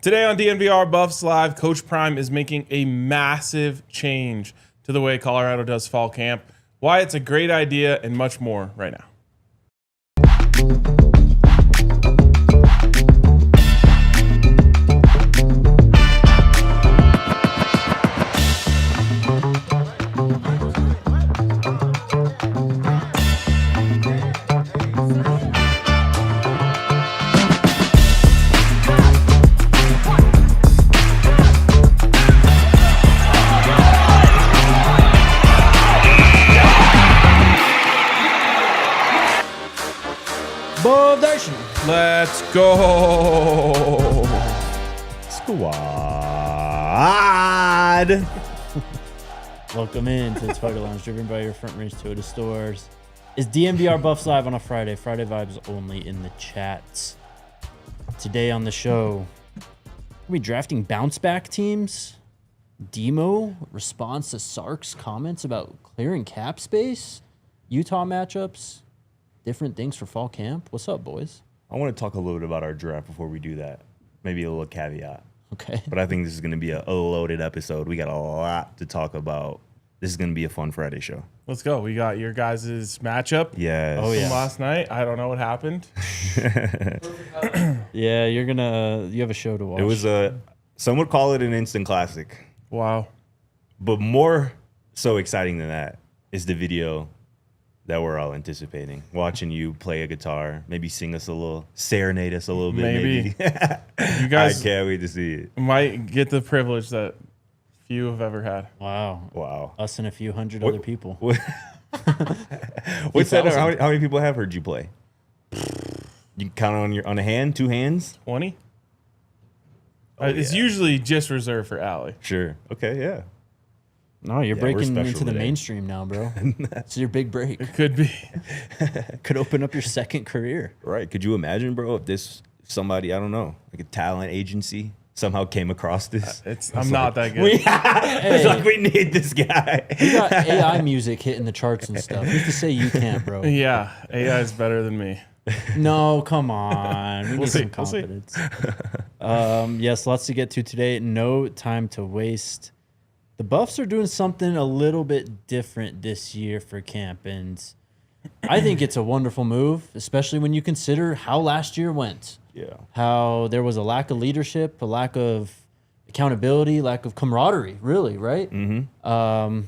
Today on DNVR Buffs Live, Coach Prime is making a massive change to the way Colorado does fall camp, why it's a great idea, and much more right now. Let's go. Squad. Welcome in to the Toyota Lounge, driven by your Front Range Toyota stores. It's DNVR Buffs Live on a Friday. Friday vibes only in the chats. Today on the show, are we drafting bounce back teams? Demo response to Sark's comments about clearing cap space? Utah matchups? Different things for fall camp? What's up, boys? I want to talk a little bit about our draft before we do that. Maybe a little caveat. Okay. But I think this is going to be a loaded episode. We got a lot to talk about. This is going to be a fun Friday show. Let's go. We got your guys' matchup Yes. Oh, yeah. from last night. I don't know what happened. Yeah, you have a show to watch. It was some would call it an instant classic. Wow. But more so exciting than that is the video that we're all anticipating. Watching you play a guitar, maybe sing us a little, serenade us a little bit. Maybe. You guys I can't wait to see it. might get the privilege that few have ever had. Wow. Us and a few hundred other people. What's that? How many people have heard you play? You count on a hand, two hands? 20? It's yeah. usually just reserved for Allie. Sure. Okay, yeah. No, you're Yeah, we're breaking special into the today. mainstream now, bro. It's your big break. It could be. Could open up your second career. Right. Could you imagine, bro, if somebody, I don't know, like a talent agency somehow came across this? I'm not that good. It's like, we need this guy. You got AI music hitting the charts and stuff. Who's to say you can't, bro? Yeah, AI is better than me. No, come on. We need see. some We'll see. confidence. Yes, lots to get to today. No time to waste. The Buffs are doing something a little bit different this year for camp, and I think it's a wonderful move, especially when you consider how last year went. Yeah. How there was a lack of leadership, a lack of accountability, lack of camaraderie, really, right? Mm-hmm.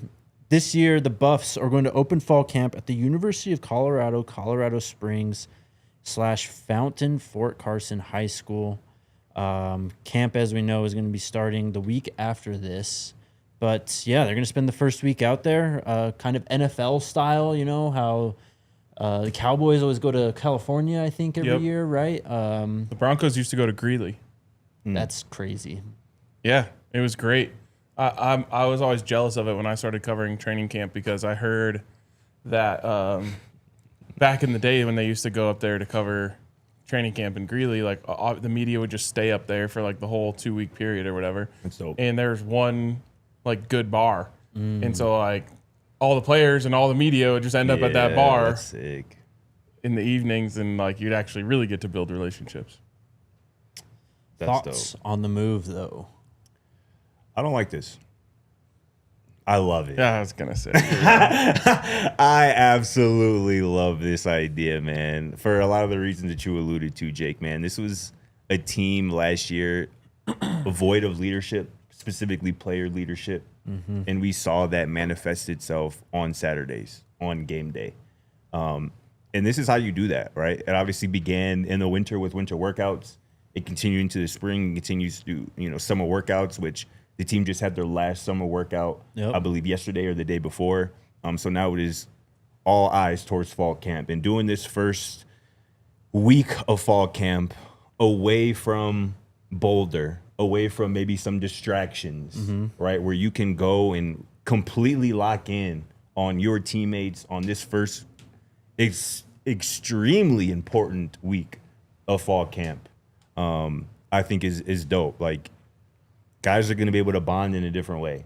This year, the Buffs are going to open fall camp at the University of Colorado, Colorado Springs / Fountain Fort Carson High School. Camp, as we know, is going to be starting the week after this. But, yeah, they're going to spend the first week out there, kind of NFL style, you know, how the Cowboys always go to California, I think, every year, right? The Broncos used to go to Greeley. That's crazy. Yeah, it was great. I was always jealous of it when I started covering training camp because I heard that back in the day when they used to go up there to cover training camp in Greeley, like the media would just stay up there for like the whole 2-week period or whatever. That's dope. And there's one like good bar. And so like all the players and all the media would just end up at that bar That's sick. in the evenings, and like you'd actually really get to build relationships. That's Thoughts dope. on the move, though? I don't like this. I love it. Yeah, I was gonna say. I absolutely love this idea, man. For a lot of the reasons that you alluded to, Jake, man. This was a team last year void of leadership, specifically player leadership. Mm-hmm. And we saw that manifest itself on Saturdays, on game day. And this is how you do that, right? It obviously began in the winter with winter workouts. It continued into the spring, continues to, summer workouts, which the team just had their last summer workout, I believe yesterday or the day before. So now it is all eyes towards fall camp. And doing this first week of fall camp away from Boulder, away from maybe some distractions, right? Where you can go and completely lock in on your teammates on this first extremely important week of fall camp, I think is dope. Like, guys are going to be able to bond in a different way.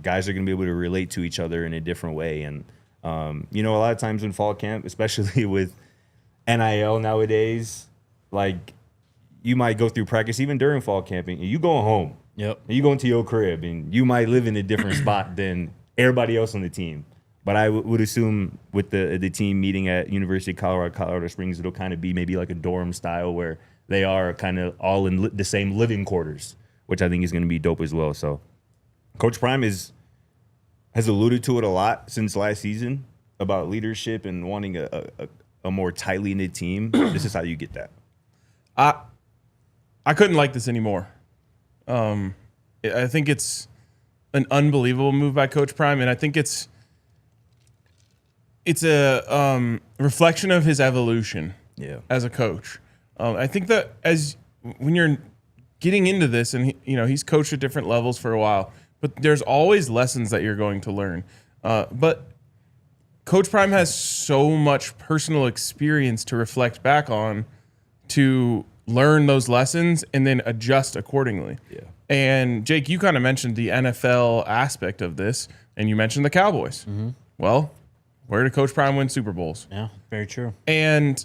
Guys are going to be able to relate to each other in a different way. And, a lot of times in fall camp, especially with NIL nowadays, like, you might go through practice even during fall camping, and you going home. Yep. And you going to your crib, and you might live in a different spot than everybody else on the team. But I would assume with the team meeting at University of Colorado Springs, it'll kind of be maybe like a dorm style where they are kind of all in the same living quarters, which I think is going to be dope as well. So Coach Prime has alluded to it a lot since last season about leadership and wanting a more tightly knit team. This is how you get that. I couldn't like this anymore. I think it's an unbelievable move by Coach Prime, and I think it's a reflection of his evolution as a coach. I think that when you're getting into this, and he's coached at different levels for a while, but there's always lessons that you're going to learn. But Coach Prime has so much personal experience to reflect back on, to learn those lessons and then adjust accordingly. Yeah. And Jake, you kind of mentioned the NFL aspect of this, and you mentioned the Cowboys. Mm-hmm. Well, where did Coach Prime win Super Bowls? Yeah, very true. And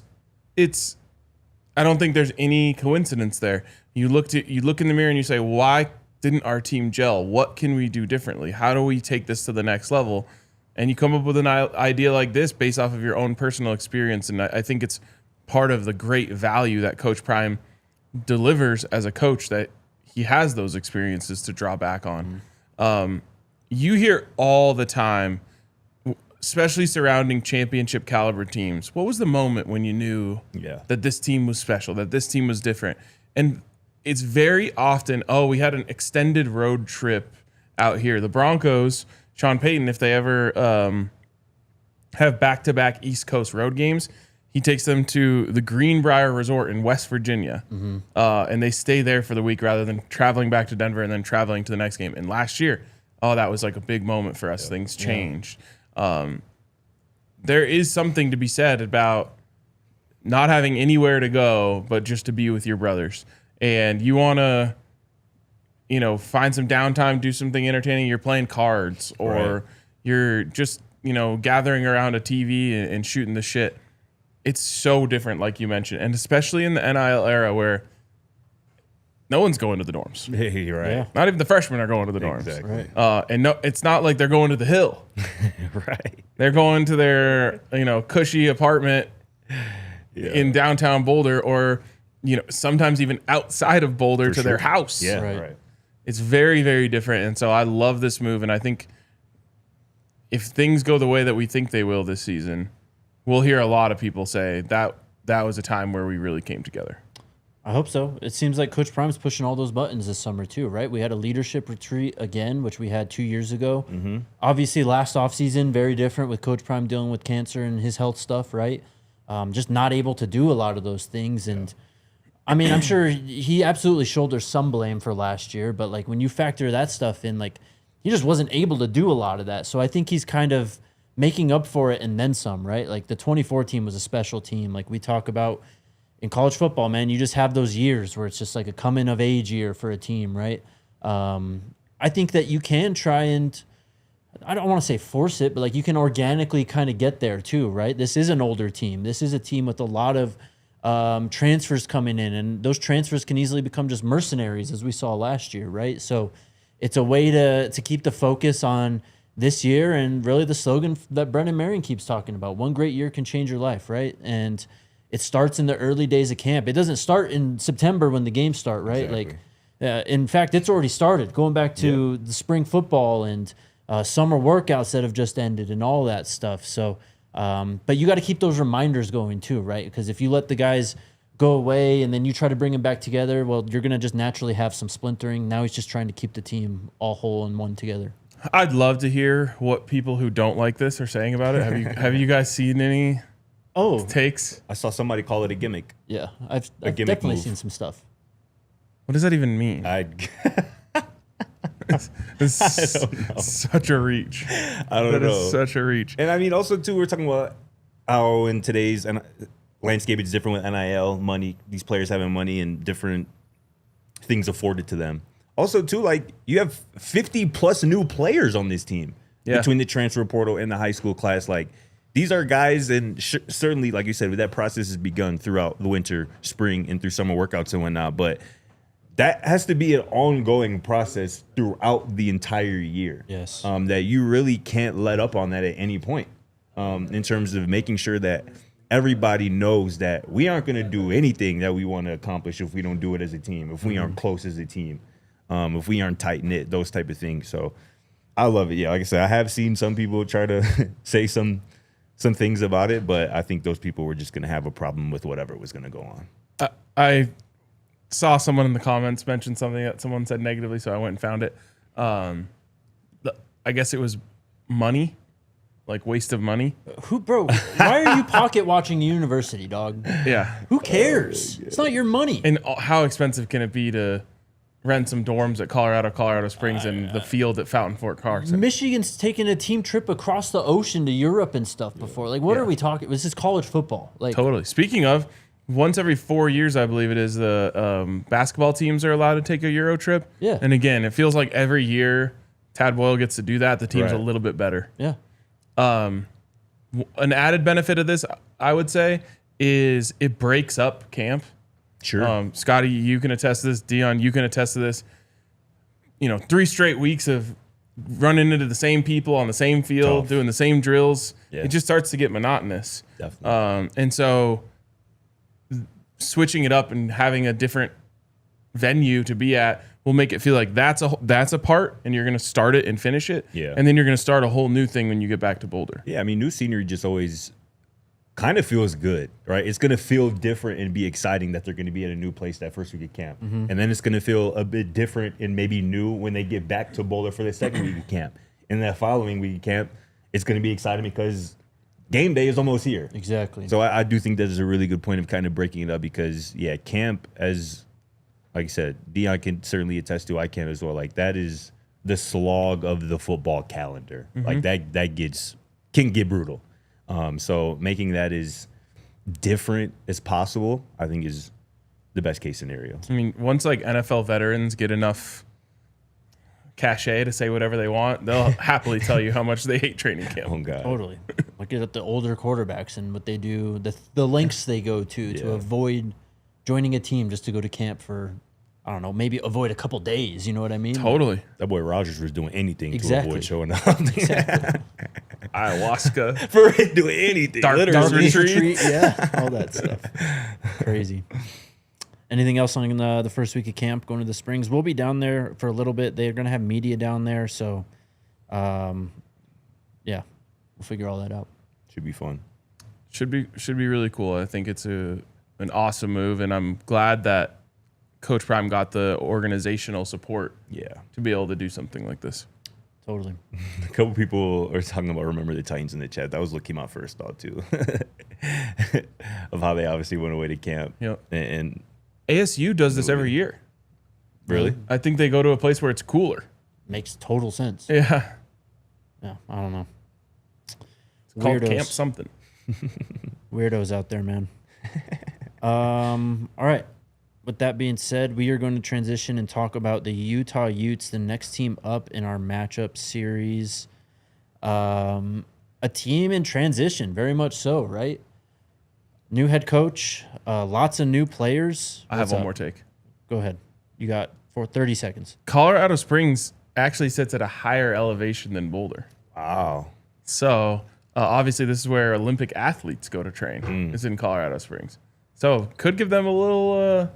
I don't think there's any coincidence there. You look in the mirror and you say, why didn't our team gel? What can we do differently? How do we take this to the next level? And you come up with an idea like this based off of your own personal experience. And I think it's part of the great value that Coach Prime delivers as a coach, that he has those experiences to draw back on. Mm-hmm. You hear all the time, especially surrounding championship caliber teams, what was the moment when you knew that this team was special, that this team was different? And it's very often, we had an extended road trip out here. The Broncos, Sean Payton, if they ever have back-to-back East Coast road games, he takes them to the Greenbrier Resort in West Virginia, and they stay there for the week rather than traveling back to Denver and then traveling to the next game. And last year, that was like a big moment for us. Things changed. There is something to be said about not having anywhere to go, but just to be with your brothers. And you want to, find some downtime, do something entertaining. You're playing cards, or you're just, gathering around a TV and shooting the shit. It's so different, like you mentioned, and especially in the NIL era where no one's going to the dorms. You're right. Yeah. Not even the freshmen are going to the dorms. Exactly. Right. And no, it's not like they're going to the Hill. Right. They're going to their, cushy apartment in downtown Boulder, or, sometimes even outside of Boulder to their house. Yeah. Right. It's very, very different. And so I love this move. And I think if things go the way that we think they will this season, we'll hear a lot of people say that was a time where we really came together. I hope so. It seems like Coach Prime's pushing all those buttons this summer too, right? We had a leadership retreat again, which we had 2 years ago. Mm-hmm. Obviously, last offseason, very different with Coach Prime dealing with cancer and his health stuff, right? Just not able to do a lot of those things. And I mean, I'm sure he absolutely shoulders some blame for last year, but like when you factor that stuff in, like he just wasn't able to do a lot of that. So I think he's kind of making up for it and then some, right? Like the 24 team was a special team. Like we talk about in college football, man, you just have those years where it's just like a coming of age year for a team, right? I think that you can try and, I don't want to say force it, but like you can organically kind of get there too, right? This is an older team. This is a team with a lot of transfers coming in, and those transfers can easily become just mercenaries, as we saw last year, right? So it's a way to keep the focus on this year, and really the slogan that Brendan Marion keeps talking about: one great year can change your life, right? And it starts in the early days of camp. It doesn't start in September when the games start, right? Exactly. Like, in fact, it's already started, going back to the spring football and summer workouts that have just ended and all that stuff. So, but you got to keep those reminders going too, right? Because if you let the guys go away and then you try to bring them back together, well, you're going to just naturally have some splintering. Now he's just trying to keep the team all whole and one together. I'd love to hear what people who don't like this are saying about it. Have you guys seen any takes? I saw somebody call it a gimmick. Yeah, I've gimmick definitely move. seen some stuff. What does that even mean? It's such a reach. I don't know. That is such a reach. And I mean, also too, we're talking about how in today's landscape it's different with NIL money. These players having money and different things afforded to them. Also too, like you have 50 plus new players on this team between the transfer portal and the high school class. Like these are guys, and certainly, like you said, that process has begun throughout the winter, spring, and through summer workouts and whatnot. But that has to be an ongoing process throughout the entire year. Yes. That you really can't let up on that at any point. In terms of making sure that everybody knows that we aren't going to do anything that we want to accomplish if we don't do it as a team, if we aren't close as a team, if we aren't tight knit, those type of things. So I love it. Yeah, like I said, I have seen some people try to say some things about it, but I think those people were just going to have a problem with whatever was going to go on. I saw someone in the comments mention something that someone said negatively, so I went and found it. I guess it was money, like waste of money. Bro, why are you pocket watching university, dog? Yeah. Who cares? It's not your money. And how expensive can it be to rent some dorms at Colorado Springs and the field at Fountain Fort Carson? Michigan's taken a team trip across the ocean to Europe and stuff before. Like, what are we talking? This is college football. Like, Totally. Speaking of, once every 4 years, I believe it is, the basketball teams are allowed to take a Euro trip. Yeah. And again, it feels like every year Tad Boyle gets to do that. The team's Right. a little bit better. yeah. An added benefit of this, I would say, is it breaks up camp. Sure. Scotty, you can attest to this. Dion, you can attest to this. 3 straight weeks of running into the same people on the same field, Tough. doing the same drills. Yeah. It just starts to get monotonous. Definitely. And so switching it up and having a different venue to be at will make it feel like that's a part, and you're going to start it and finish it. Yeah. And then you're going to start a whole new thing when you get back to Boulder. Yeah, I mean, new scenery just always kind of feels good, right? It's going to feel different and be exciting that they're going to be at a new place that first week of camp. And then it's going to feel a bit different and maybe new when they get back to Boulder for the second week of camp. And that following week of camp, it's going to be exciting because game day is almost here. Exactly. So I do think that is a really good point of kind of breaking it up because, yeah, camp, as like I said, Dion can certainly attest to, I can as well. Like, that is the slog of the football calendar. Like, that can get brutal. So making that as different as possible, I think, is the best case scenario. I mean, once like NFL veterans get enough cachet to say whatever they want, they'll happily tell you how much they hate training camp. Oh, God. Totally. Look at the older quarterbacks and what they do, the lengths they go to avoid joining a team just to go to camp for, I don't know, maybe avoid a couple days. You know what I mean? Totally. That boy Rogers was doing anything Exactly. to avoid showing up. Exactly. Ayahuasca. For doing anything. Dark literally. retreat. Yeah, all that stuff. Crazy. Anything else on the first week of camp going to the Springs? We'll be down there for a little bit. They're going to have media down there. So, yeah, we'll figure all that out. Should be fun. Should be really cool. I think it's an awesome move, and I'm glad that Coach Prime got the organizational support to be able to do something like this. Totally. A couple people are talking about Remember the Titans in the chat. That was what came out first thought, too, of how they obviously went away to camp. Yep. And ASU does this every year. really? I think they go to a place where it's cooler. Makes total sense. Yeah. Yeah, I don't know. It's called Weirdos. Camp something. Weirdos out there, man. All right. With that being said, we are going to transition and talk about the Utah Utes, the next team up in our matchup series. A team in transition, very much so, right? New head coach, lots of new players. I have What's one up? more take. Go ahead. You got 30 seconds. Colorado Springs actually sits at a higher elevation than Boulder. Wow. So obviously this is where Olympic athletes go to train. It's in Colorado Springs. So could give them a little,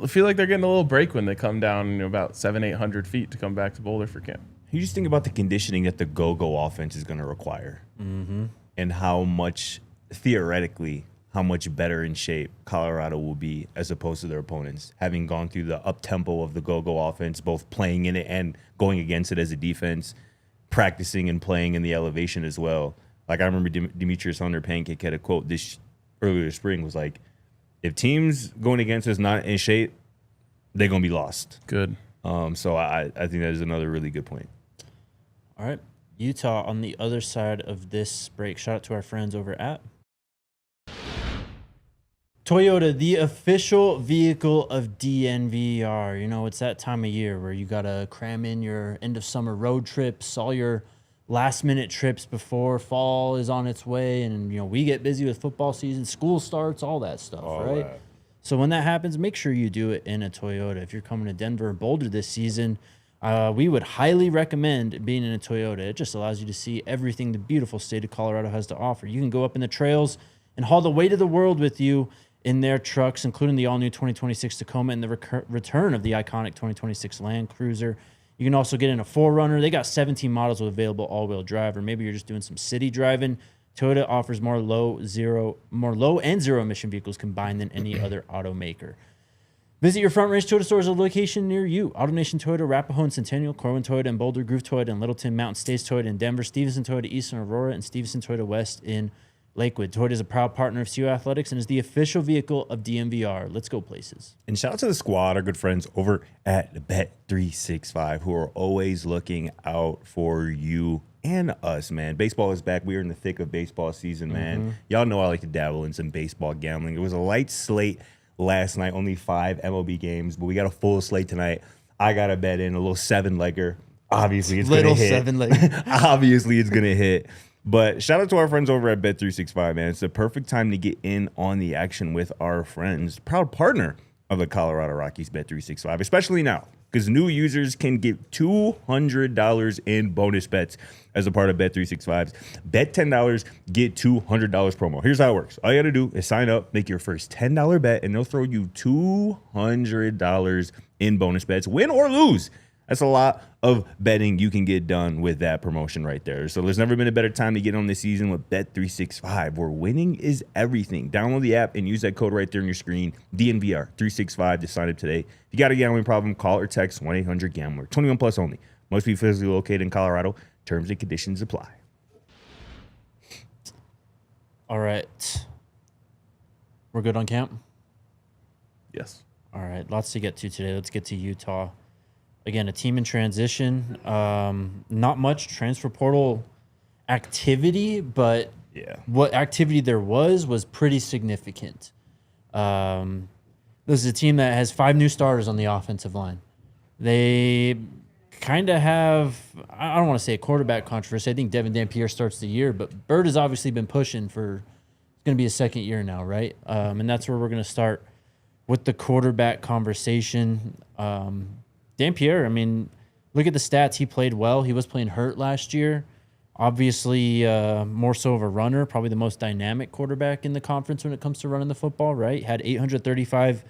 I feel like they're getting a little break when they come down about 700-800 feet to come back to Boulder for camp. You just think about the conditioning that the go-go offense is going to require and how much, theoretically, how much better in shape Colorado will be as opposed to their opponents, having gone through the up-tempo of the go-go offense, both playing in it and going against it as a defense, practicing and playing in the elevation as well. Like, I remember Demetrius Hunter Pancake had a quote this earlier this spring, was like, if teams going against us not in shape, they're going to be lost. Good. So I think that is another really good point. All right. Utah on the other side of this break. Shout out to our friends over at Toyota, the official vehicle of DNVR. You know, it's that time of year where you got to cram in your end of summer road trips, all your last-minute trips before fall is on its way, and we get busy with football season, school starts, all that stuff, right? That. So when that happens, make sure you do it in a Toyota. If you're coming to Denver and Boulder this season, we would highly recommend being in a Toyota. It just allows you to see everything the beautiful state of Colorado has to offer. You can go up in the trails and haul the weight of the world with you in their trucks, including the all-new 2026 Tacoma and the return of the iconic 2026 Land Cruiser. You can also get in a 4Runner. They got 17 models with available all-wheel drive, or maybe you're just doing some city driving. Toyota offers more low and zero emission vehicles combined than any other automaker. Visit your Front Range Toyota stores at a location near you. AutoNation Toyota, Arapahoe and Centennial, Corwin Toyota and Boulder, Groove Toyota and Littleton, Mountain States Toyota in Denver, Stevenson Toyota East in Aurora, and Stevenson Toyota West in Lakewood. Toyota is a proud partner of CU Athletics and is the official vehicle of DNVR. Let's go places. And shout out to the squad, our good friends over at Bet365, who are always looking out for you and us, man. Baseball is back. We are in the thick of baseball season, man. Y'all know I like to dabble in some baseball gambling. It was a light slate last night, only 5 MLB games, but we got a full slate tonight. I got to bet in a little 7-legger. Obviously, it's going to hit. 7-legger. Obviously, it's going to hit. But shout out to our friends over at Bet365, man. It's the perfect time to get in on the action with our friends. Proud partner of the Colorado Rockies, Bet365, especially now, because new users can get $200 in bonus bets as a part of Bet365's Bet $10, get $200 promo. Here's how it works. All you got to do is sign up, make your first $10 bet, and they'll throw you $200 in bonus bets, win or lose. That's a lot of betting you can get done with that promotion right there. So there's never been a better time to get on this season with Bet365, where winning is everything. Download the app and use that code right there on your screen, DNVR365, to sign up today. If you got a gambling problem, call or text 1-800-GAMBLER. 21 plus only. Must be physically located in Colorado. Terms and conditions apply. All right. We're good on camp? Yes. All right. Lots to get to today. Let's get to Utah. Again, a team in transition. Not much transfer portal activity, but what activity there was pretty significant. This is a team that has 5 new starters on the offensive line. They kind of have, I don't want to say a quarterback controversy. I think Devin Dampier starts the year, but Byrd has obviously been pushing for, it's going to be his second year now, right? And that's where we're going to start with the quarterback conversation. Dampier, I mean, look at the stats. He played well. He was playing hurt last year. Obviously, more so of a runner, probably the most dynamic quarterback in the conference when it comes to running the football, right? Had 835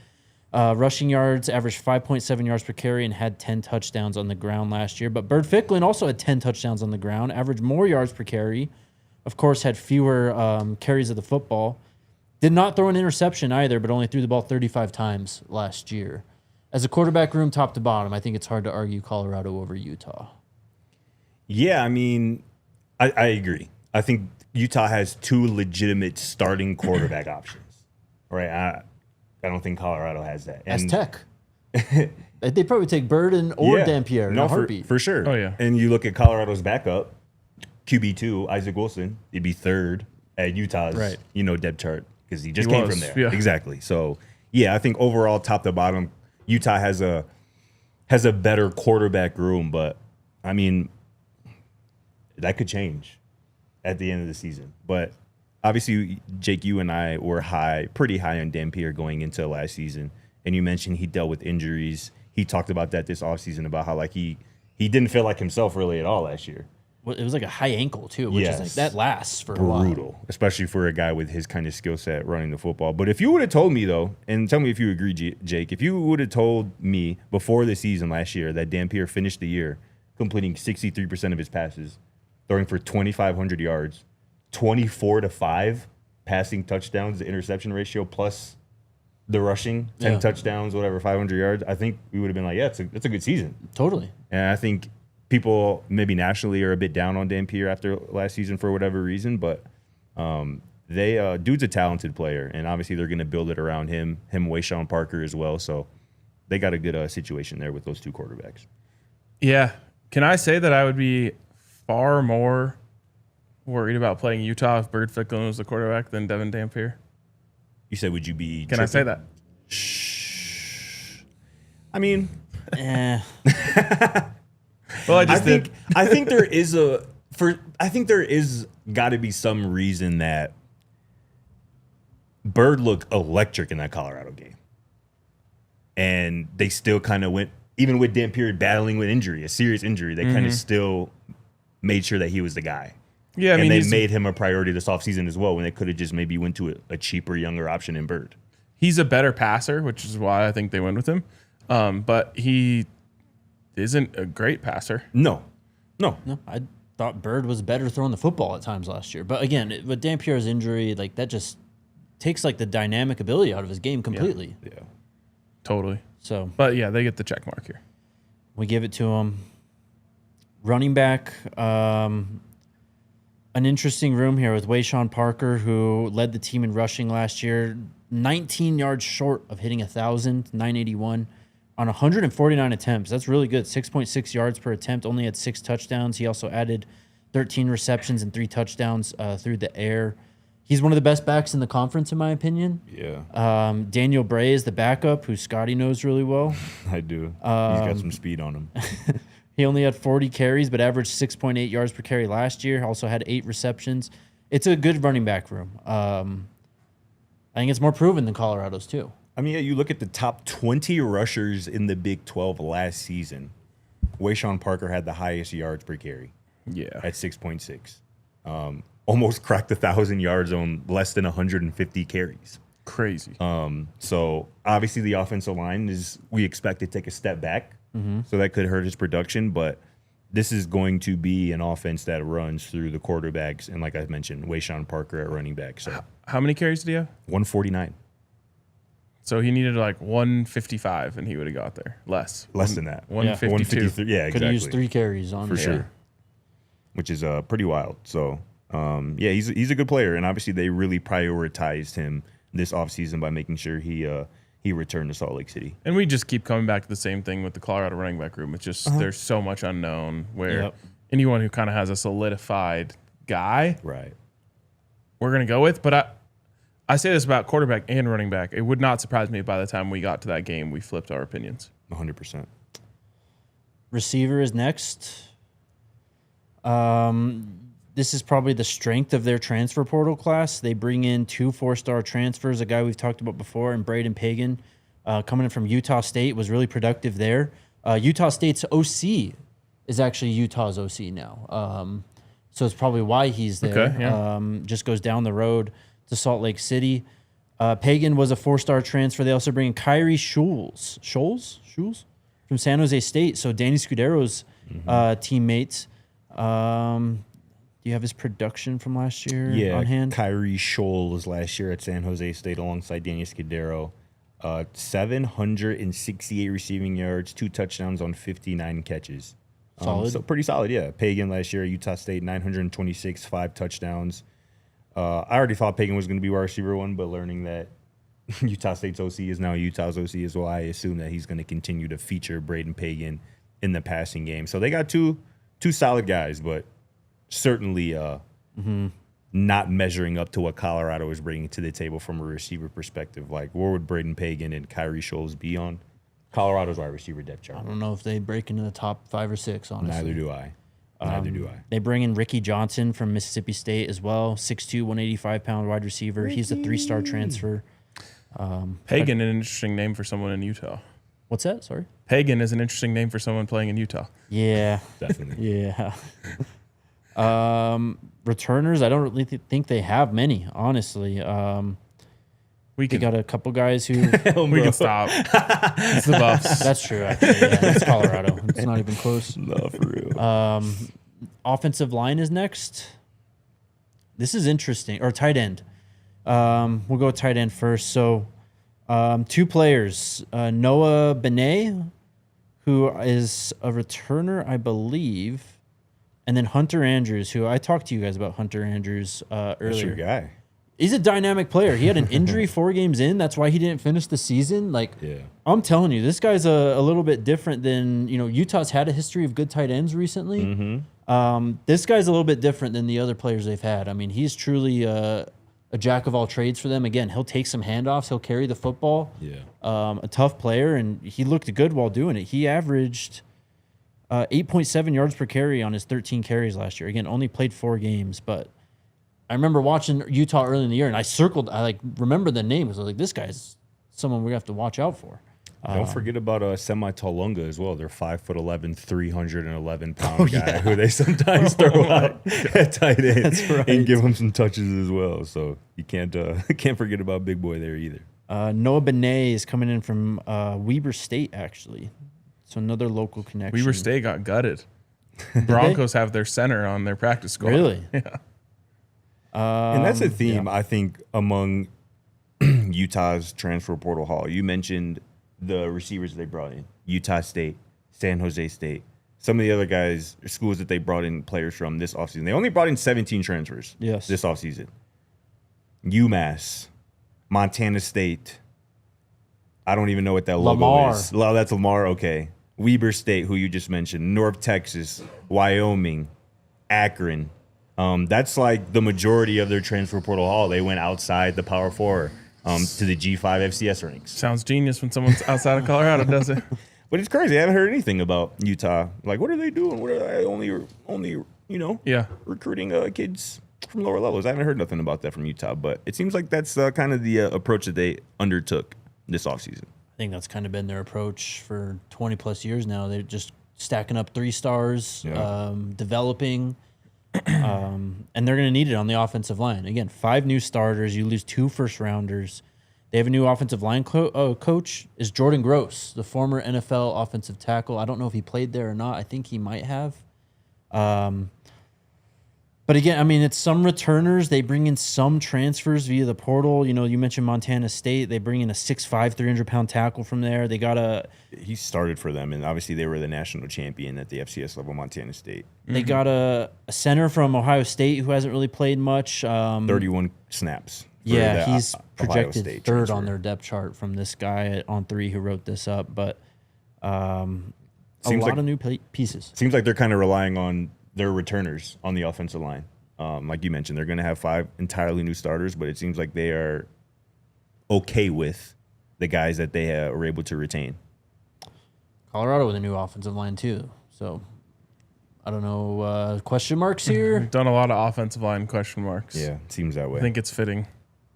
rushing yards, averaged 5.7 yards per carry, and had 10 touchdowns on the ground last year. But Byrd Ficklin also had 10 touchdowns on the ground, averaged more yards per carry. Of course, had fewer carries of the football. Did not throw an interception either, but only threw the ball 35 times last year. As a quarterback room, top to bottom, I think it's hard to argue Colorado over Utah. Yeah, I mean, I agree. I think Utah has 2 legitimate starting quarterback options, right? I don't think Colorado has that. As Tech. They'd probably take Byrd or Dampier in a heartbeat. For sure. Oh, yeah. And you look at Colorado's backup, QB2, Isaac Wilson, he'd be 3rd at Utah's depth chart because he just came from there. Yeah. Exactly. So, yeah, I think overall, top to bottom, Utah has a better quarterback room, but I mean, that could change at the end of the season. But obviously, Jake, you and I were pretty high on Dampier going into last season, and you mentioned he dealt with injuries. He talked about that this offseason about how like he didn't feel like himself really at all last year. It was like a high ankle too, which is like that lasts for a while. Brutal, especially for a guy with his kind of skill set running the football. But if you would have told me though, and tell me if you agree, Jake, if you would have told me before the season last year that Dampier finished the year completing 63% of his passes, throwing for 2,500 yards, 24-5 passing touchdowns, the interception ratio plus the rushing, 10 touchdowns, whatever, 500 yards, I think we would have been like, yeah, it's a good season. Totally. And I think people maybe nationally are a bit down on Dampier after last season for whatever reason, but dude's a talented player, and obviously they're going to build it around him, Wayshawn Parker as well. So they got a good situation there with those 2 quarterbacks. Yeah. Can I say that I would be far more worried about playing Utah if Byrd Ficklin was the quarterback than Devin Dampier? You said, would you be? Can I say that? Shh. I mean, Eh. Well, I think there is a I think there is got to be some reason that Byrd looked electric in that Colorado game. And they still kind of went, even with Dampier battling with injury, a serious injury, they kind of still made sure that he was the guy. Yeah, I mean, they made him a priority this offseason as well when they could have just maybe went to a cheaper, younger option in Byrd. He's a better passer, which is why I think they went with him. But he isn't a great passer. No. I thought Byrd was better throwing the football at times last year. But again, with Dampier's injury, like that just takes like the dynamic ability out of his game completely. Yeah. Totally. So, but yeah, they get the check mark here. We give it to him. Running back, an interesting room here with Wayshawn Parker, who led the team in rushing last year, 19 yards short of hitting 1,000, 981 on 149 attempts. That's really good. 6.6 yards per attempt, only had 6 touchdowns. He also added 13 receptions and 3 touchdowns through the air. He's one of the best backs in the conference, in my opinion. Yeah. Daniel Bray is the backup, who Scotty knows really well. I do. He's got some speed on him. He only had 40 carries, but averaged 6.8 yards per carry last year. Also had 8 receptions. It's a good running back room. I think it's more proven than Colorado's, too. I mean, yeah, you look at the top 20 rushers in the Big 12 last season. Wayshawn Parker had the highest yards per carry. Yeah. At 6.6. Almost cracked 1,000 yards on less than 150 carries. Crazy. So obviously the offensive line we expect to take a step back. So that could hurt his production, but this is going to be an offense that runs through the quarterbacks. And like I mentioned, Wayshawn Parker at running back. So how many carries did he have? 149. So he needed like 155 and he would have got there. Less than that. 152. 153. Yeah, exactly. Could have used 3 carries on For sure. Which is pretty wild. So, yeah, he's a good player. And obviously they really prioritized him this offseason by making sure he returned to Salt Lake City. And we just keep coming back to the same thing with the Colorado running back room. It's just there's so much unknown where anyone who kind of has a solidified guy, right, we're going to go with. But I say this about quarterback and running back. It would not surprise me if by the time we got to that game, we flipped our opinions. 100%. Receiver is next. This is probably the strength of their transfer portal class. They bring in 2 4-star transfers, a guy we've talked about before, and Braden Pagan, coming in from Utah State, was really productive there. Utah State's OC is actually Utah's OC now. So it's probably why he's there. Okay, yeah. Just goes down the road to Salt Lake City. Pagan was a 4-star transfer. They also bring in Kyrie Scholes from San Jose State. So Danny Scudero's teammates. Do you have his production from last year on hand? Kyrie Scholes last year at San Jose State alongside Danny Scudero. 768 receiving yards, 2 touchdowns on 59 catches. Solid. So pretty solid, yeah. Pagan last year at Utah State, 926, 5 touchdowns. I already thought Pagan was going to be wide receiver 1, but learning that Utah State's OC is now Utah's OC as well, I assume that he's going to continue to feature Braden Pagan in the passing game. So they got two solid guys, but certainly not measuring up to what Colorado is bringing to the table from a receiver perspective. Like, where would Braden Pagan and Kyrie Scholes be on Colorado's wide receiver depth chart? I don't know if they break into the top 5 or 6, honestly. Neither do I. They bring in Ricky Johnson from Mississippi State as well, 6'2", 185-pound wide receiver. Ricky. He's a 3-star transfer. Pagan, an interesting name for someone in Utah. What's that? Sorry? Pagan is an interesting name for someone playing in Utah. Yeah. Definitely. Yeah. Returners, I don't really think they have many, honestly. They got a couple guys who... we can stop. It's the Buffs. That's true, actually. Yeah, it's Colorado. It's not even close. No, for real. Offensive line is next. This is interesting. Or tight end. We'll go with tight end first. So, 2 players. Noah Benet, who is a returner, I believe. And then Hunter Andrews, who I talked to you guys about Hunter Andrews earlier. That's your guy. He's a dynamic player. He had an injury 4 games in. That's why he didn't finish the season. Like, I'm telling you, this guy's a little bit different than, Utah's had a history of good tight ends recently. This guy's a little bit different than the other players they've had. I mean, he's truly a jack of all trades for them. Again, he'll take some handoffs. He'll carry the football. Yeah. A tough player, and he looked good while doing it. He averaged 8.7 yards per carry on his 13 carries last year. Again, only played 4 games, but I remember watching Utah early in the year, and I remember the name. So I was like, this guy's someone we have to watch out for. Don't forget about Semi-Talunga as well. They're 5'11", 311-pound guy who they sometimes throw out at tight end and give him some touches as well. So you can't forget about big boy there either. Noah Benet is coming in from Weber State, actually. So another local connection. Weber State got gutted. Broncos have their center on their practice squad. Really? Yeah. And that's a theme, I think, among Utah's transfer portal haul. You mentioned the receivers they brought in. Utah State, San Jose State. Some of the other guys, schools that they brought in players from this offseason. They only brought in 17 transfers this offseason. UMass, Montana State. I don't even know what that logo is. Oh, that's Lamar, okay. Weber State, who you just mentioned. North Texas, Wyoming, Akron. That's like the majority of their transfer portal haul. They went outside the Power 4 to the G5 FCS ranks. Sounds genius when someone's outside of Colorado, does it? But it's crazy. I haven't heard anything about Utah. Like, what are they doing? What are they only recruiting kids from lower levels? I haven't heard nothing about that from Utah. But it seems like that's kind of the approach that they undertook this offseason. I think that's kind of been their approach for 20-plus years now. They're just stacking up 3 stars, developing. And they're going to need it on the offensive line. Again, 5 new starters. You lose 2 first-rounders. They have a new offensive line coach. Is Jordan Gross, the former NFL offensive tackle. I don't know if he played there or not. I think he might have. But again, I mean, it's some returners. They bring in some transfers via the portal. You know, you mentioned Montana State. They bring in a 6'5", 300-pound tackle from there. He started for them, and obviously they were the national champion at the FCS level, Montana State. They got a center from Ohio State who hasn't really played much. 31 snaps. Yeah, he's projected 3rd on their depth chart from this guy on 3 who wrote this up. But a lot of new pieces. Seems like they're kind of relying on their returners on the offensive line. Like you mentioned, they're going to have 5 entirely new starters, but it seems like they are okay with the guys that they were able to retain. Colorado with a new offensive line too. So I don't know, question marks here? We've done a lot of offensive line question marks. Yeah, it seems that way. I think it's fitting.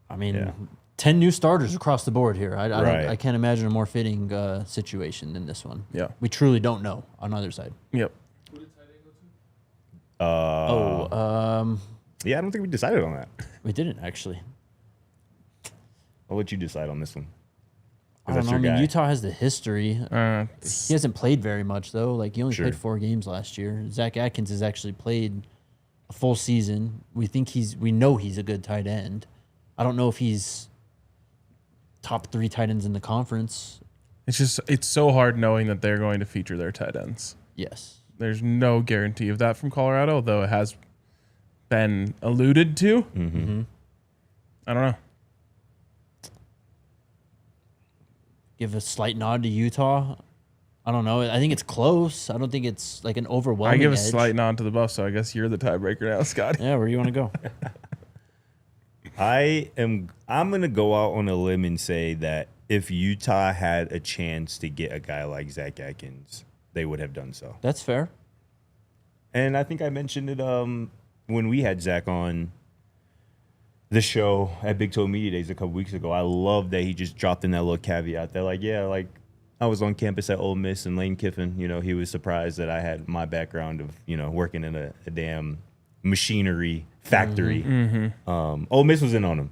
I mean, 10 new starters across the board here. I can't imagine a more fitting situation than this one. Yeah. We truly don't know on either side. Yep. Yeah, I don't think we decided on that. We didn't, actually. I'll let you decide on this one. I don't know. I mean, Utah has the history. He hasn't played very much, though. Like, he only played 4 games last year. Zach Atkins has actually played a full season. We know he's a good tight end. I don't know if he's top 3 tight ends in the conference. It's so hard knowing that they're going to feature their tight ends. Yes. There's no guarantee of that from Colorado, though it has been alluded to. Mm-hmm. I don't know. Give a slight nod to Utah. I don't know. I think it's close. I don't think it's like an overwhelming I give a edge. slight nod to the Buffs, so I guess you're the tiebreaker now, Scott. Yeah, where do you want to go? I'm going to go out on a limb and say that if Utah had a chance to get a guy like Zach Atkins, they would have done so. That's fair. And I think I mentioned it when we had Zach on the show at Big Toe Media Days a couple weeks ago. I love that he just dropped in that little caveat. They're like, yeah, like I was on campus at Ole Miss, and Lane Kiffin, he was surprised that I had my background of, working in a damn machinery factory. Mm-hmm. Ole Miss was in on him.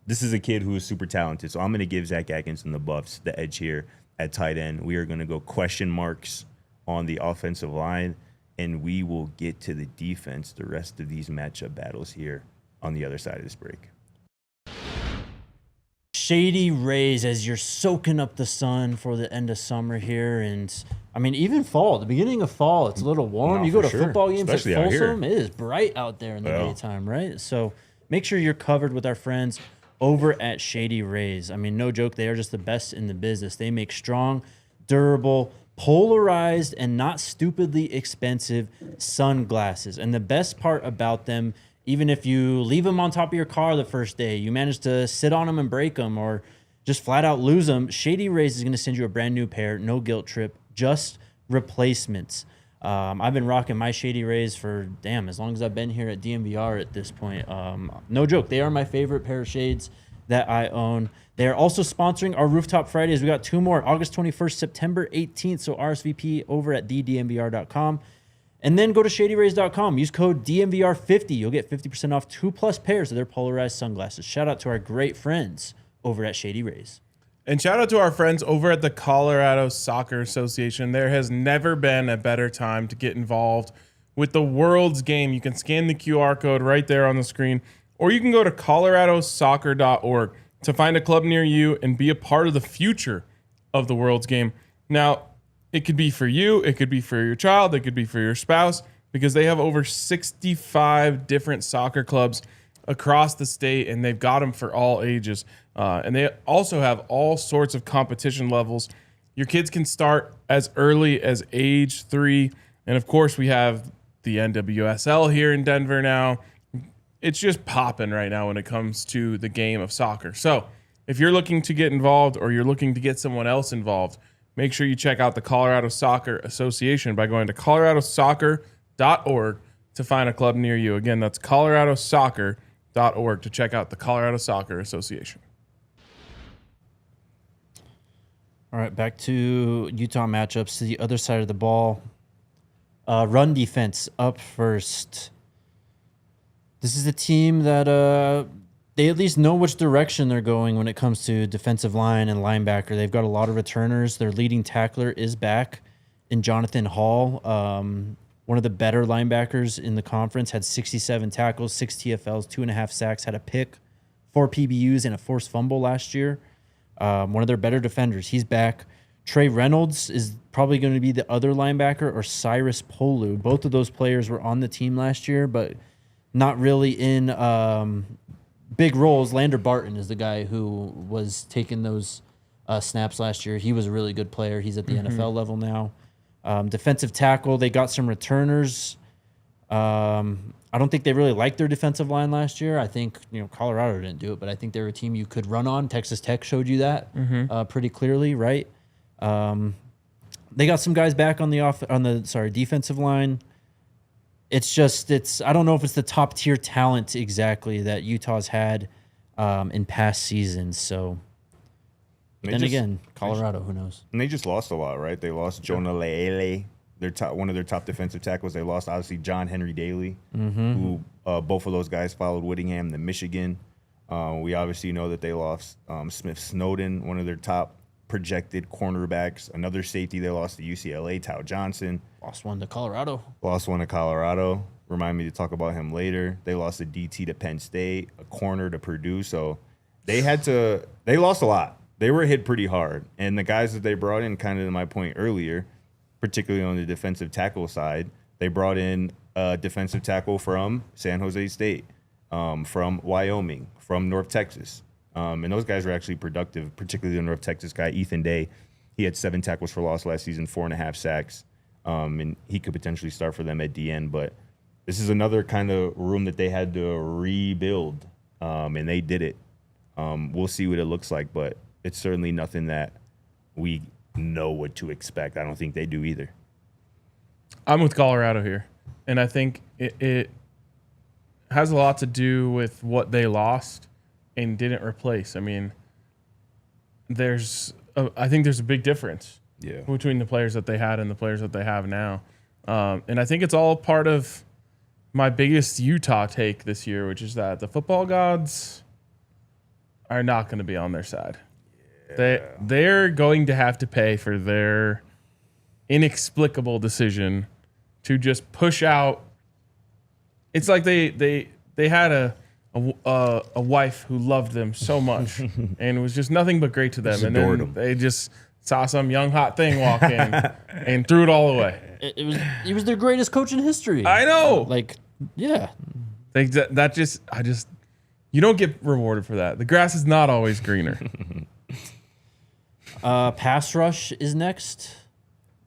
This is a kid who is super talented. So I'm going to give Zach Atkins and the Buffs the edge here at tight end. We are going to go question marks on the offensive line, and we will get to the defense, the rest of these matchup battles here on the other side of this break. Shady rays as you're soaking up the sun for the end of summer here. And, I mean, even fall, the beginning of fall, it's a little warm. No, you go to sure. football games Especially at out here. Folsom, it is bright out there in the daytime, right? So make sure you're covered with our friends over at Shady Rays. I mean, no joke, they are just the best in the business. They make strong, durable, polarized, and not stupidly expensive sunglasses. And the best part about them, even if you leave them on top of your car the first day, you manage to sit on them and break them or just flat out lose them, Shady Rays is going to send you a brand new pair, no guilt trip, just replacements. I've been rocking my Shady Rays for, as long as I've been here at DNVR at this point. No joke. They are my favorite pair of shades that I own. They are also sponsoring our Rooftop Fridays. We got 2 more, August 21st, September 18th. So RSVP over at thednvr.com. And then go to shadyrays.com. Use code DNVR50. You'll get 50% off 2+ pairs of their polarized sunglasses. Shout out to our great friends over at Shady Rays. And shout out to our friends over at the Colorado Soccer Association. There has never been a better time to get involved with the World's Game. You can scan the QR code right there on the screen, or you can go to coloradosoccer.org to find a club near you and be a part of the future of the World's Game. Now, it could be for you, it could be for your child, it could be for your spouse, because they have over 65 different soccer clubs across the state, and they've got them for all ages. And they also have all sorts of competition levels. Your kids can start as early as age 3. And of course, we have the NWSL here in Denver now. It's just popping right now when it comes to the game of soccer. So if you're looking to get involved, or you're looking to get someone else involved, make sure you check out the Colorado Soccer Association by going to coloradosoccer.org to find a club near you. Again, that's coloradosoccer.org to check out the Colorado Soccer Association. All right, back to Utah matchups. To the other side of the ball, run defense up first. This is a team that they at least know which direction they're going when it comes to defensive line and linebacker. They've got a lot of returners. Their leading tackler is back in Jonathan Hall, one of the better linebackers in the conference. Had 67 tackles, 6 TFLs, 2.5 sacks, had a pick, 4 PBUs, and a forced fumble last year. One of their better defenders. He's back. Trey Reynolds is probably going to be the other linebacker, or Cyrus Polu. Both of those players were on the team last year, but not really in big roles. Lander Barton is the guy who was taking those snaps last year. He was a really good player. He's at the NFL level now. Defensive tackle, they got some returners. I don't think they really liked their defensive line last year. I think Colorado didn't do it, but I think they're a team you could run on. Texas Tech showed you that pretty clearly, right? They got some guys back on the defensive line. It's I don't know if it's the top tier talent exactly that Utah's had in past seasons. So then again, Colorado, who knows? And they just lost a lot, right? They lost Jonah Le'ele, one of their top defensive tackles. They lost, obviously, John Henry Daly, who both of those guys followed Whittingham to Michigan. We obviously know that they lost Smith Snowden, one of their top projected cornerbacks. Another safety they lost to UCLA, Tao Johnson. Lost one to Colorado. Remind me to talk about him later. They lost a DT to Penn State, a corner to Purdue. So they lost a lot. They were hit pretty hard. And the guys that they brought in, kind of to my point earlier, particularly on the defensive tackle side, they brought in a defensive tackle from San Jose State, from Wyoming, from North Texas. And those guys were actually productive, particularly the North Texas guy, Ethan Day. He had 7 tackles for loss last season, 4.5 sacks. And he could potentially start for them at DN. But this is another kind of room that they had to rebuild, and they did it. We'll see what it looks like, but it's certainly nothing that we know what to expect. I don't think they do either. I'm with Colorado here, and I think it has a lot to do with what they lost and didn't replace. I mean, I think there's a big difference between the players that they had and the players that they have now. And I think it's all part of my biggest Utah take this year, which is that the football gods are not going to be on their side. They're going to have to pay for their inexplicable decision to just push out. It's like they had a wife who loved them so much, and it was just nothing but great to them. Just and adored then them. They just saw some young hot thing walk in and threw it all away. He was their greatest coach in history. I know. You don't get rewarded for that. The grass is not always greener. Pass rush is next,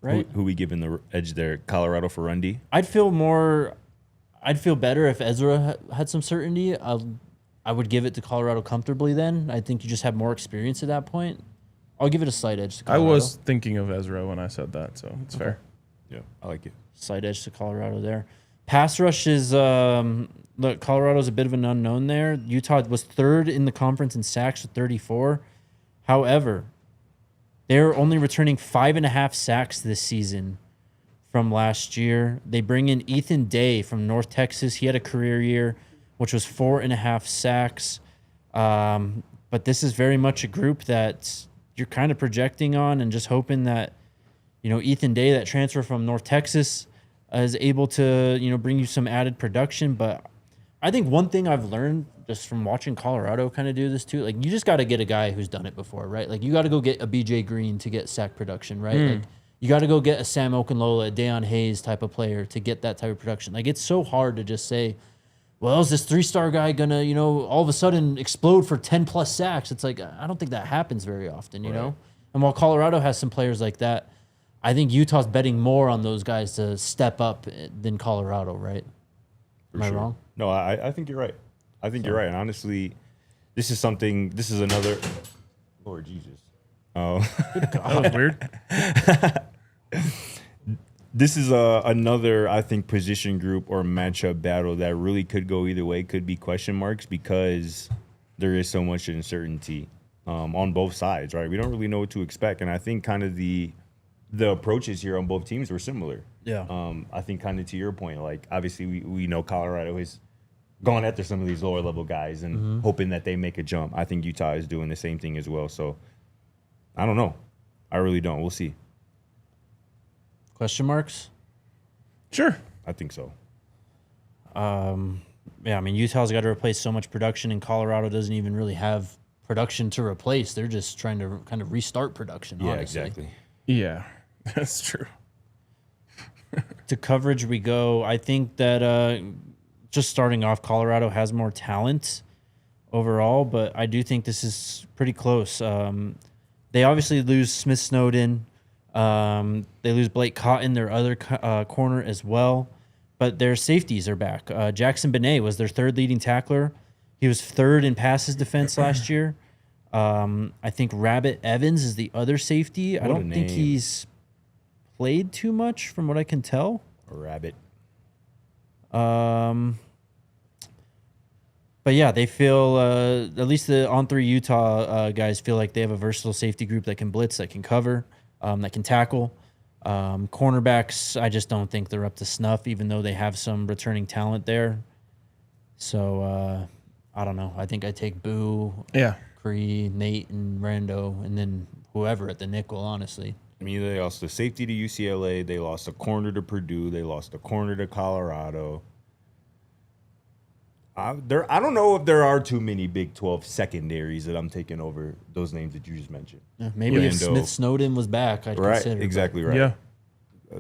right? Who we giving the edge there? Colorado for Rundy? I'd feel better if Ezra had some certainty. I would give it to Colorado comfortably then. I think you just have more experience at that point. I'll give it a slight edge to I Colorado. was thinking of Ezra when I said that, so it's fair. Yeah, I like it. Slight edge to Colorado there. Pass rush is look, Colorado's a bit of an unknown there. Utah was third in the conference in sacks with 34. However, they're only returning 5.5 sacks this season from last year. They bring in Ethan Day from North Texas. He had a career year, which was 4.5 sacks. But this is very much a group that you're kind of projecting on and just hoping that, Ethan Day, that transfer from North Texas, is able to, bring you some added production. But I think one thing I've learned just from watching Colorado kind of do this too, like you just got to get a guy who's done it before, right? Like you got to go get a BJ Green to get sack production, right? Like you got to go get a Sam Okunlola, a Deion Hayes type of player to get that type of production. Like it's so hard to just say, well, is this 3-star guy gonna, all of a sudden explode for 10+ sacks? It's like, I don't think that happens very often, you know? And while Colorado has some players like that, I think Utah's betting more on those guys to step up than Colorado, right? Am I wrong? No, I think you're right. I think you're right. And honestly, this is another, Lord Jesus. Oh, That was weird. This is another, I think, position group or matchup battle that really could go either way, could be question marks because there is so much uncertainty on both sides, right? We don't really know what to expect. And I think kind of the approaches here on both teams were similar. Yeah. I think kind of to your point, like obviously we know Colorado is going after some of these lower level guys and hoping that they make a jump. I think Utah is doing the same thing as well. So I don't know. I really don't. We'll see. Question marks? Sure. I think so. Yeah, I mean, Utah's got to replace so much production, and Colorado doesn't even really have production to replace. They're just trying to kind of restart production, Yeah, honestly. exactly. Yeah, that's true. To coverage we go. I think that just starting off, Colorado has more talent overall, but I do think this is pretty close. They obviously lose Smith Snowden. They lose Blake Cotton, their other corner as well. But their safeties are back. Jackson Benet was their third leading tackler. He was third in passes defense last year. I think Rabbit Evans is the other safety. I don't think he's played too much from what I can tell. Rabbit. But yeah, they feel, at least the On3 Utah guys feel like they have a versatile safety group that can blitz, that can cover, that can tackle. Cornerbacks, I just don't think they're up to snuff, even though they have some returning talent there. So, I don't know. I think I take Boo, Cree, Nate, and Rando, and then whoever at the nickel, honestly. I mean, they lost the safety to UCLA. They lost a corner to Purdue. They lost a corner to Colorado. I don't know if there are too many Big 12 secondaries that I'm taking over those names that you just mentioned. Yeah, maybe if Smith Snowden was back, I'd consider. Exactly right. Yeah.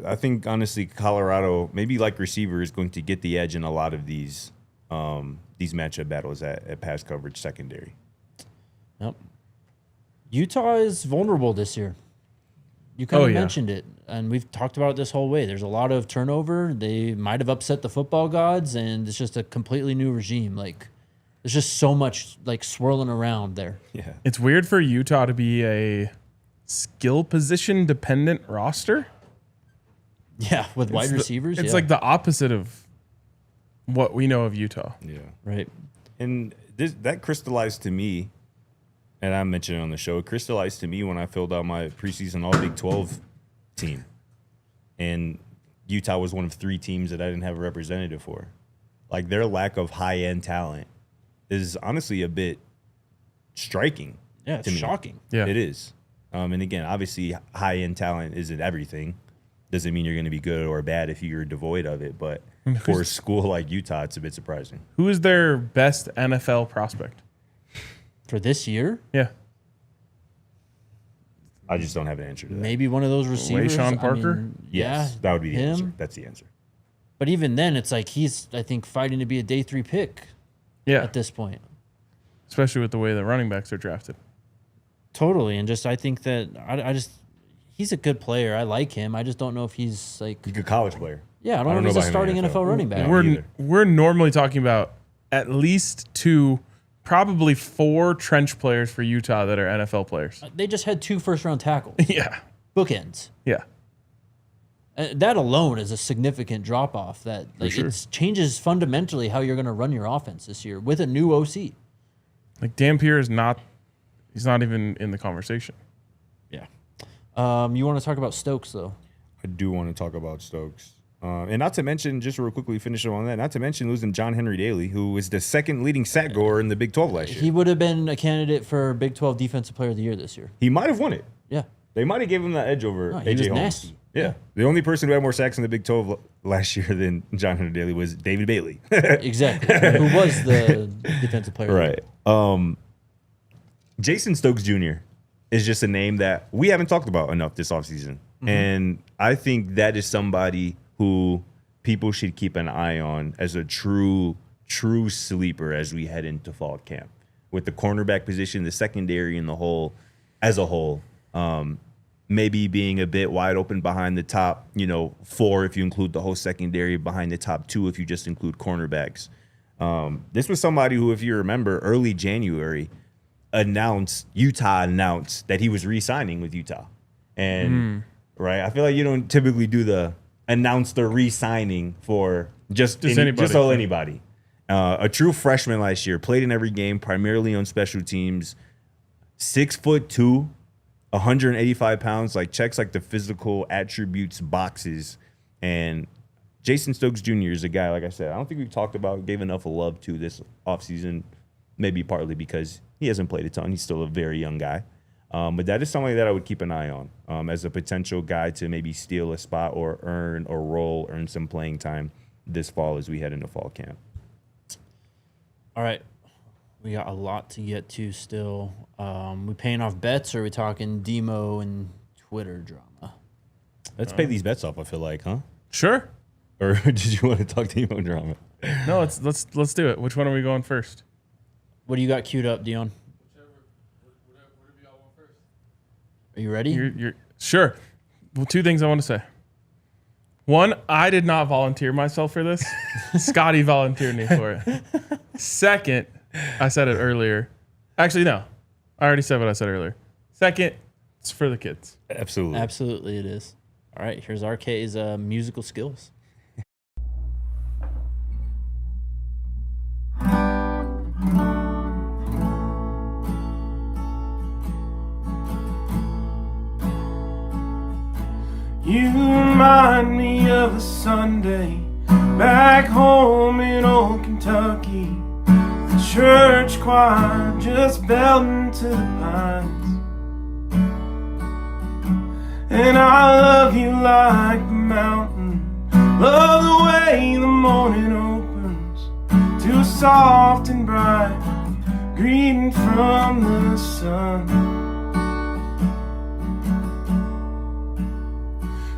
I think, honestly, Colorado, maybe like receiver, is going to get the edge in a lot of these matchup battles at pass coverage secondary. Yep. Utah is vulnerable this year. You kind of mentioned it, and we've talked about it this whole way. There's a lot of turnover. They might have upset the football gods, and it's just a completely new regime. Like, there's just so much like swirling around there. Yeah. It's weird for Utah to be a skill position dependent roster. Yeah, with wide receivers. It's like the opposite of what we know of Utah. Yeah. Right. And that crystallized to me, and I mentioned it on the show, it crystallized to me when I filled out my preseason All Big 12 team. And Utah was one of 3 teams that I didn't have a representative for. Like, their lack of high-end talent is honestly a bit striking. Yeah, it's shocking. Yeah. It is. And again, obviously, high-end talent isn't everything. Doesn't mean you're going to be good or bad if you're devoid of it. But for a school like Utah, it's a bit surprising. Who is their best NFL prospect? For this year? Yeah. I just don't have an answer to that. Maybe one of those receivers. Sean Parker? Yes, that would be the answer. That's the answer. But even then, it's like he's, I think, fighting to be a day 3 pick at this point. Especially with the way the running backs are drafted. Totally. And just, I think that, he's a good player. I like him. I just don't know if he's like... He's a good college player. Yeah, I don't know if he's a starting NFL running back. We're normally talking about at least 2, probably 4 trench players for Utah that are NFL players. They just had 2 first-round tackles. Yeah. Bookends. Yeah. That alone is a significant drop off. That sure. it changes fundamentally how you're going to run your offense this year with a new OC. Like Dampier is not, he's not even in the conversation. Yeah. You want to talk about Stokes though? I do want to talk about Stokes. And not to mention, just real quickly finish on that, not to mention losing John Henry Daly, who was the second leading sack goer in the Big 12 last year. He would have been a candidate for Big 12 Defensive Player of the Year this year. He might have won it. Yeah. They might have given him that edge over No, he AJ was Holmes. nasty. Yeah. The only person who had more sacks in the Big 12 last year than John Henry Daly was David Bailey. Exactly. Who was the Defensive Player of the Year. Right. Jason Stokes Jr. is just a name that we haven't talked about enough this offseason. Mm-hmm. And I think that is somebody who people should keep an eye on as a true sleeper as we head into fall camp. With the cornerback position, the secondary and the whole, as a whole, maybe being a bit wide open behind the top, 4 if you include the whole secondary, behind the top 2 if you just include cornerbacks. This was somebody who, if you remember, early January, Utah announced that he was re-signing with Utah. And, right, I feel like you don't typically do the announce the re-signing for just anybody. A true freshman last year, played in every game, primarily on special teams, 6'2", 185 pounds, checks the physical attributes boxes. And Jason Stokes Jr. is a guy, like I said, I don't think we've talked about, gave enough love to this offseason, maybe partly because he hasn't played a ton. He's still a very young guy. But that is something that I would keep an eye on as a potential guy to maybe steal a spot or earn some playing time this fall as we head into fall camp. All right. We got a lot to get to still. We paying off bets, or are we talking Demo and Twitter drama? Let's pay these bets off, I feel like, huh? Sure. Or did you want to talk Demo drama? No, let's do it. Which one are we going first? What do you got queued up, Dion? Whatever y'all want first. Are you ready? You're sure. Well, 2 things I want to say. One, I did not volunteer myself for this. Scotty volunteered me for it. Second, I said it earlier. Actually, no. I already said what I said earlier. Second, it's for the kids. Absolutely. Absolutely it is. All right, here's RK's musical skills. You remind me of a Sunday back home in old Kentucky. The church choir just belting to the pines. And I love you like the mountain, love the way the morning opens to a soft and bright greeting from the sun.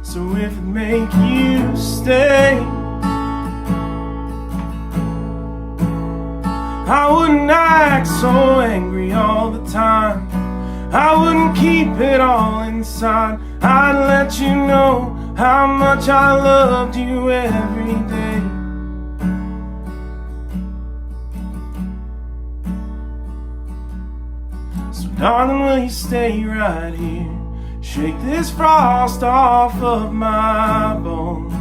So if it make you stay, I wouldn't act so angry all the time. I wouldn't keep it all inside. I'd let you know how much I loved you every day. So darling, will you stay right here? Shake this frost off of my bones.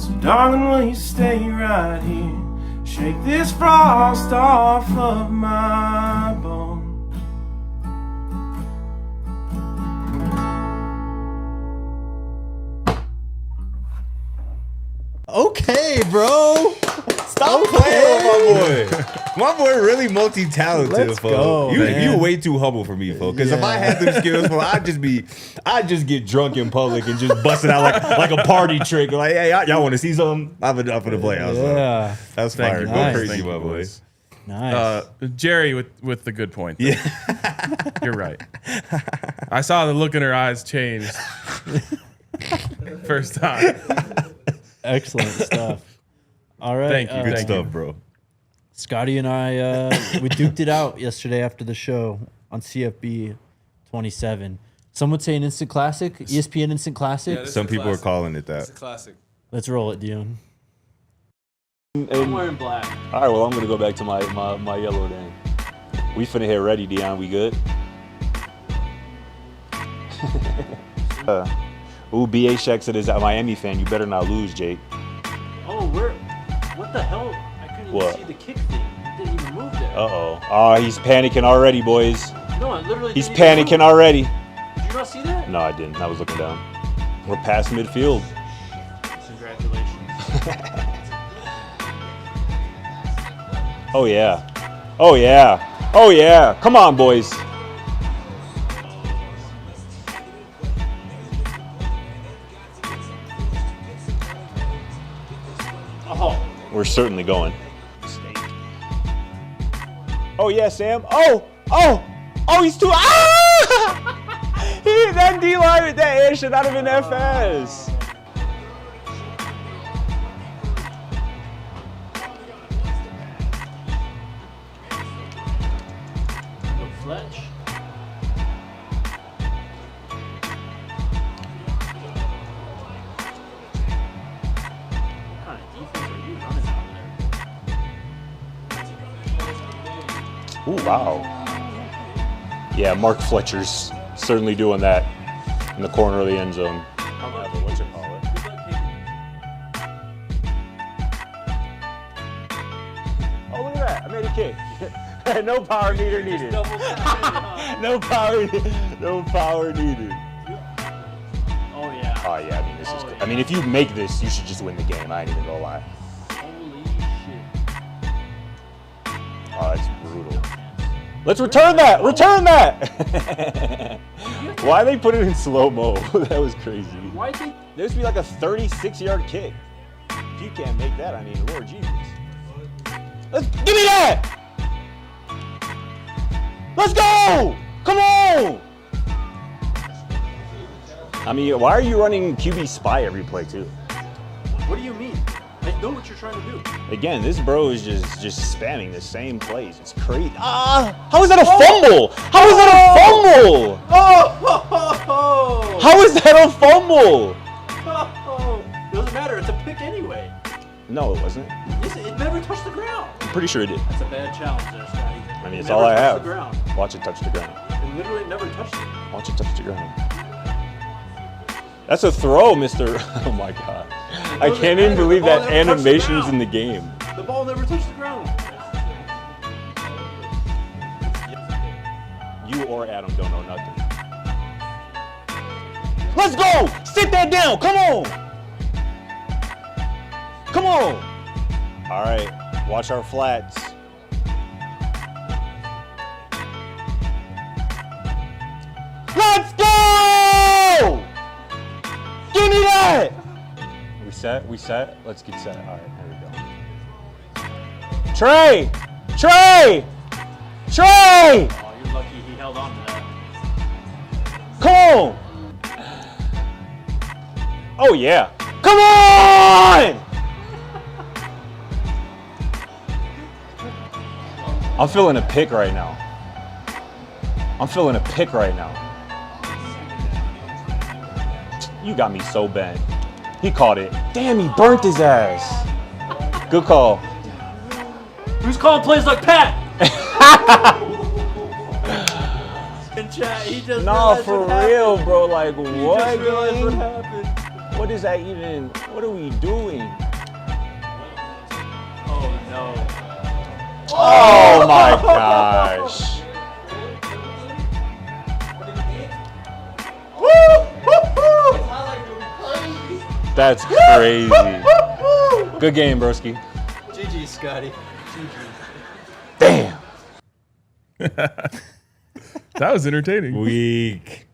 So darling, will you stay right here? Shake this frost off of my bones. Okay, bro. Stop playing with my boy. My boy really multi-talented, Let's go, You way too humble for me, folks. Because if I had them skills, I'd just get drunk in public and just bust it out like a party trick. Like, hey, y'all want to see something? I'm for the playoffs. Yeah. That's Thank fire. you. Go Nice. crazy, Thank my you, boy. boys. Nice. Jerry with the good point. Yeah. You're right. I saw the look in her eyes change. First time. Excellent stuff. All right. Thank you. Good Thank stuff, bro. Scotty and I, we duked it out yesterday after the show on CFB 27. Some would say an instant classic, ESPN instant classic. Yeah, Some people are calling it It's that. a classic. Let's roll it, Dion. I'm wearing black. All right, well, I'm going to go back to my yellow then. We finna hit ready, Dion. We good? BH exit is a Miami fan. You better not lose, Jake. Oh, what the hell? I couldn't even see the kick thing. It didn't even move there. Uh-oh. He's panicking already, boys. No, I literally He's panicking already. Did you not see that? No, I didn't. I was looking down. We're past midfield. Congratulations. Oh, yeah. Oh, yeah. Oh, yeah. Come on, boys. Oh. We're certainly going. Oh, yeah, Sam. Oh, he's too. That D-line with that air should not have been that fast. Fletch. What kind of defense are you running out there? Ooh, wow. Yeah, Mark Fletcher's certainly doing that in the corner of the end zone. Oh, look at that. I made a kick. No power meter needed. No power needed. Oh, yeah. Oh, yeah, I mean, this is good. I mean, if you make this, you should just win the game. I ain't even gonna lie. Holy shit. Oh, that's brutal. Let's return that! Return that! Why they put it in slow-mo? That was crazy. Why think This would be like a 36-yard kick. If you can't make that, I mean, Lord Jesus. Give me that! Let's go! Come on! I mean, why are you running QB spy every play, too? What do you mean? I know what you're trying to do. Again, this bro is just spamming the same plays. It's crazy. How is that a fumble? How is that a fumble? How is that a fumble? Doesn't matter. It's a pick anyway. No, it wasn't. Yes, it never touched the ground. I'm pretty sure it did. That's a bad challenge there, Scotty. I mean, it's Never all I touched have. the ground. Watch it touch the ground. It literally never touched it. Watch it touch the ground. That's a throw, Mr. Oh my God. I can't even believe that animation's in the game. The ball never touched the ground. You or Adam don't know nothing. Let's go! Sit that down! Come on! Come on! All right, watch our flats. Let's go! Give me that! We set? We set? Let's get set. All right, there we go. Trey! Trey! Trey! Oh, you're lucky he held on to that. Come on! Oh, yeah. Come on! I'm feeling a pick right now. I'm feeling a pick right now. You got me so bent. He caught it. Damn, he burnt his ass. Good call. Who's calling plays like Pat? In chat, he just Nah, realized for what real, happened. bro. Like, He what? just realized what Gang? happened. What is that even? What are we doing? Oh no. Oh my gosh. That's crazy. Good game, broski. GG, Scotty. Damn. That was entertaining. Weak.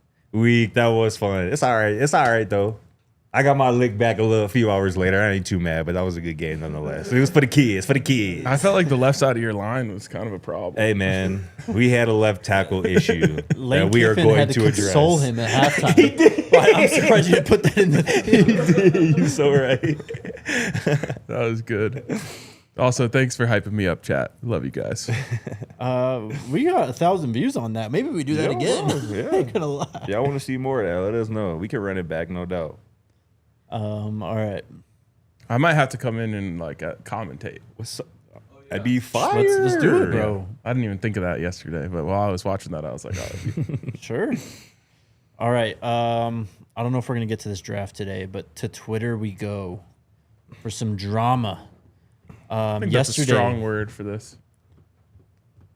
That was fun. It's all right. It's all right, though. I got my lick back a few hours later. I ain't too mad, but that was a good game nonetheless. It was for the kids. I felt like the left side of your line was kind of a problem. Hey, man, we had a left tackle issue Lane that we are Kiffin going had to address. console him at halftime. He did. Well, I'm surprised you didn't put that in the You're so right. That was good. Also, thanks for hyping me up, chat. Love you guys. We got 1,000 views on that. Maybe we do that again. Yeah. Ain't gonna lie. Y'all want to see more of that? Let us know. We can run it back, no doubt. All right. I might have to come in and like commentate. What's up? I'd be fire. Let's do it, bro. I didn't even think of that yesterday, but while I was watching that, I was like, oh, Sure. All right. I don't know if we're going to get to this draft today, but to Twitter we go for some drama. I think yesterday, that's a strong word for this.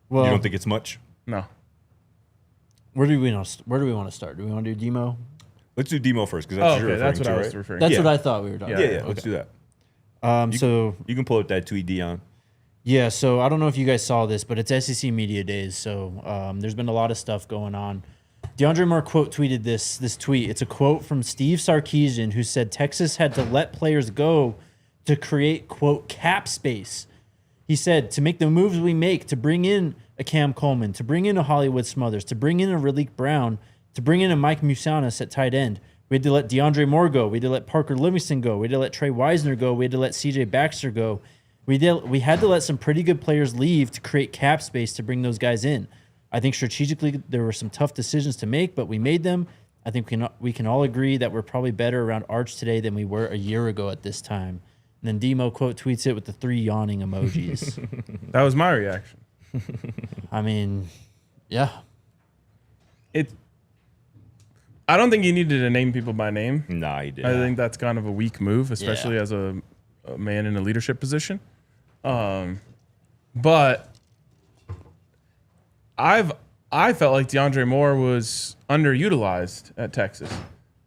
Well, You don't think it's much? No. where do we want to start? Do we want to do Demo? Let's do Demo first because that's what you're That's what referring I to, was right? referring That's to. what I thought we were talking Yeah, about. let's do that. So You can pull up that tweet, Dion. yeah, so I don't know if you guys saw this, but it's SEC Media Days, so there's been a lot of stuff going on. DeAndre Moore tweeted this tweet. It's a quote from Steve Sarkisian, who said Texas had to let players go to create, quote, cap space. He said, to make the moves we make, to bring in a Cam Coleman, to bring in a Hollywood Smothers, to bring in a Raleek Brown, to bring in a Mike Musanis at tight end. We had to let DeAndre Moore go. We had to let Parker Livingston go. We had to let Trey Wisner go. We had to let CJ Baxter go. We had to let some pretty good players leave to create cap space to bring those guys in. I think strategically there were some tough decisions to make, but we made them. I think we can all agree that we're probably better around Arch today than we were a year ago at this time. And then Demo quote tweets it with the 3 yawning emojis. That was my reaction. I mean, yeah. I don't think you needed to name people by name. Nah, he did. I think that's kind of a weak move, especially as a man in a leadership position. But I felt like DeAndre Moore was underutilized at Texas.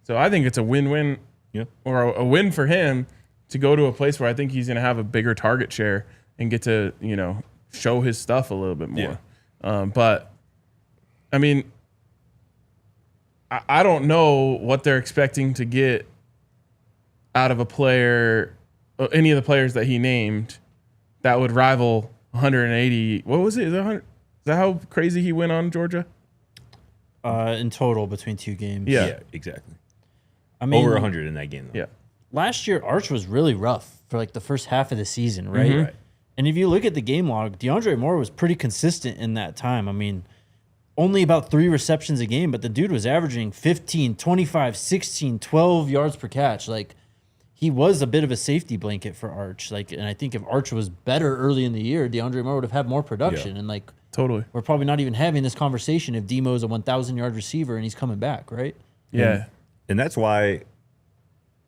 So I think it's a win-win or a win for him to go to a place where I think he's going to have a bigger target share and get to, show his stuff a little bit more. But, I mean, I don't know what they're expecting to get out of a player, any of the players that he named, that would rival 180. What was it? Is that how crazy he went on Georgia? In total between 2 games. Yeah, exactly. I mean, Over 100 in that game, though. Yeah. last year Arch was really rough for like the first half of the season, right? Mm-hmm. Right. And if you look at the game log, DeAndre Moore was pretty consistent in that time. I mean, only about 3 receptions a game, but the dude was averaging 15, 25, 16, 12 yards per catch. Like, he was a bit of a safety blanket for Arch. Like, and I think if Arch was better early in the year, DeAndre Moore would have had more production. Yeah. And like, Totally. we're probably not even having this conversation if Demo's a 1,000-yard receiver and he's coming back, right? Yeah. And that's why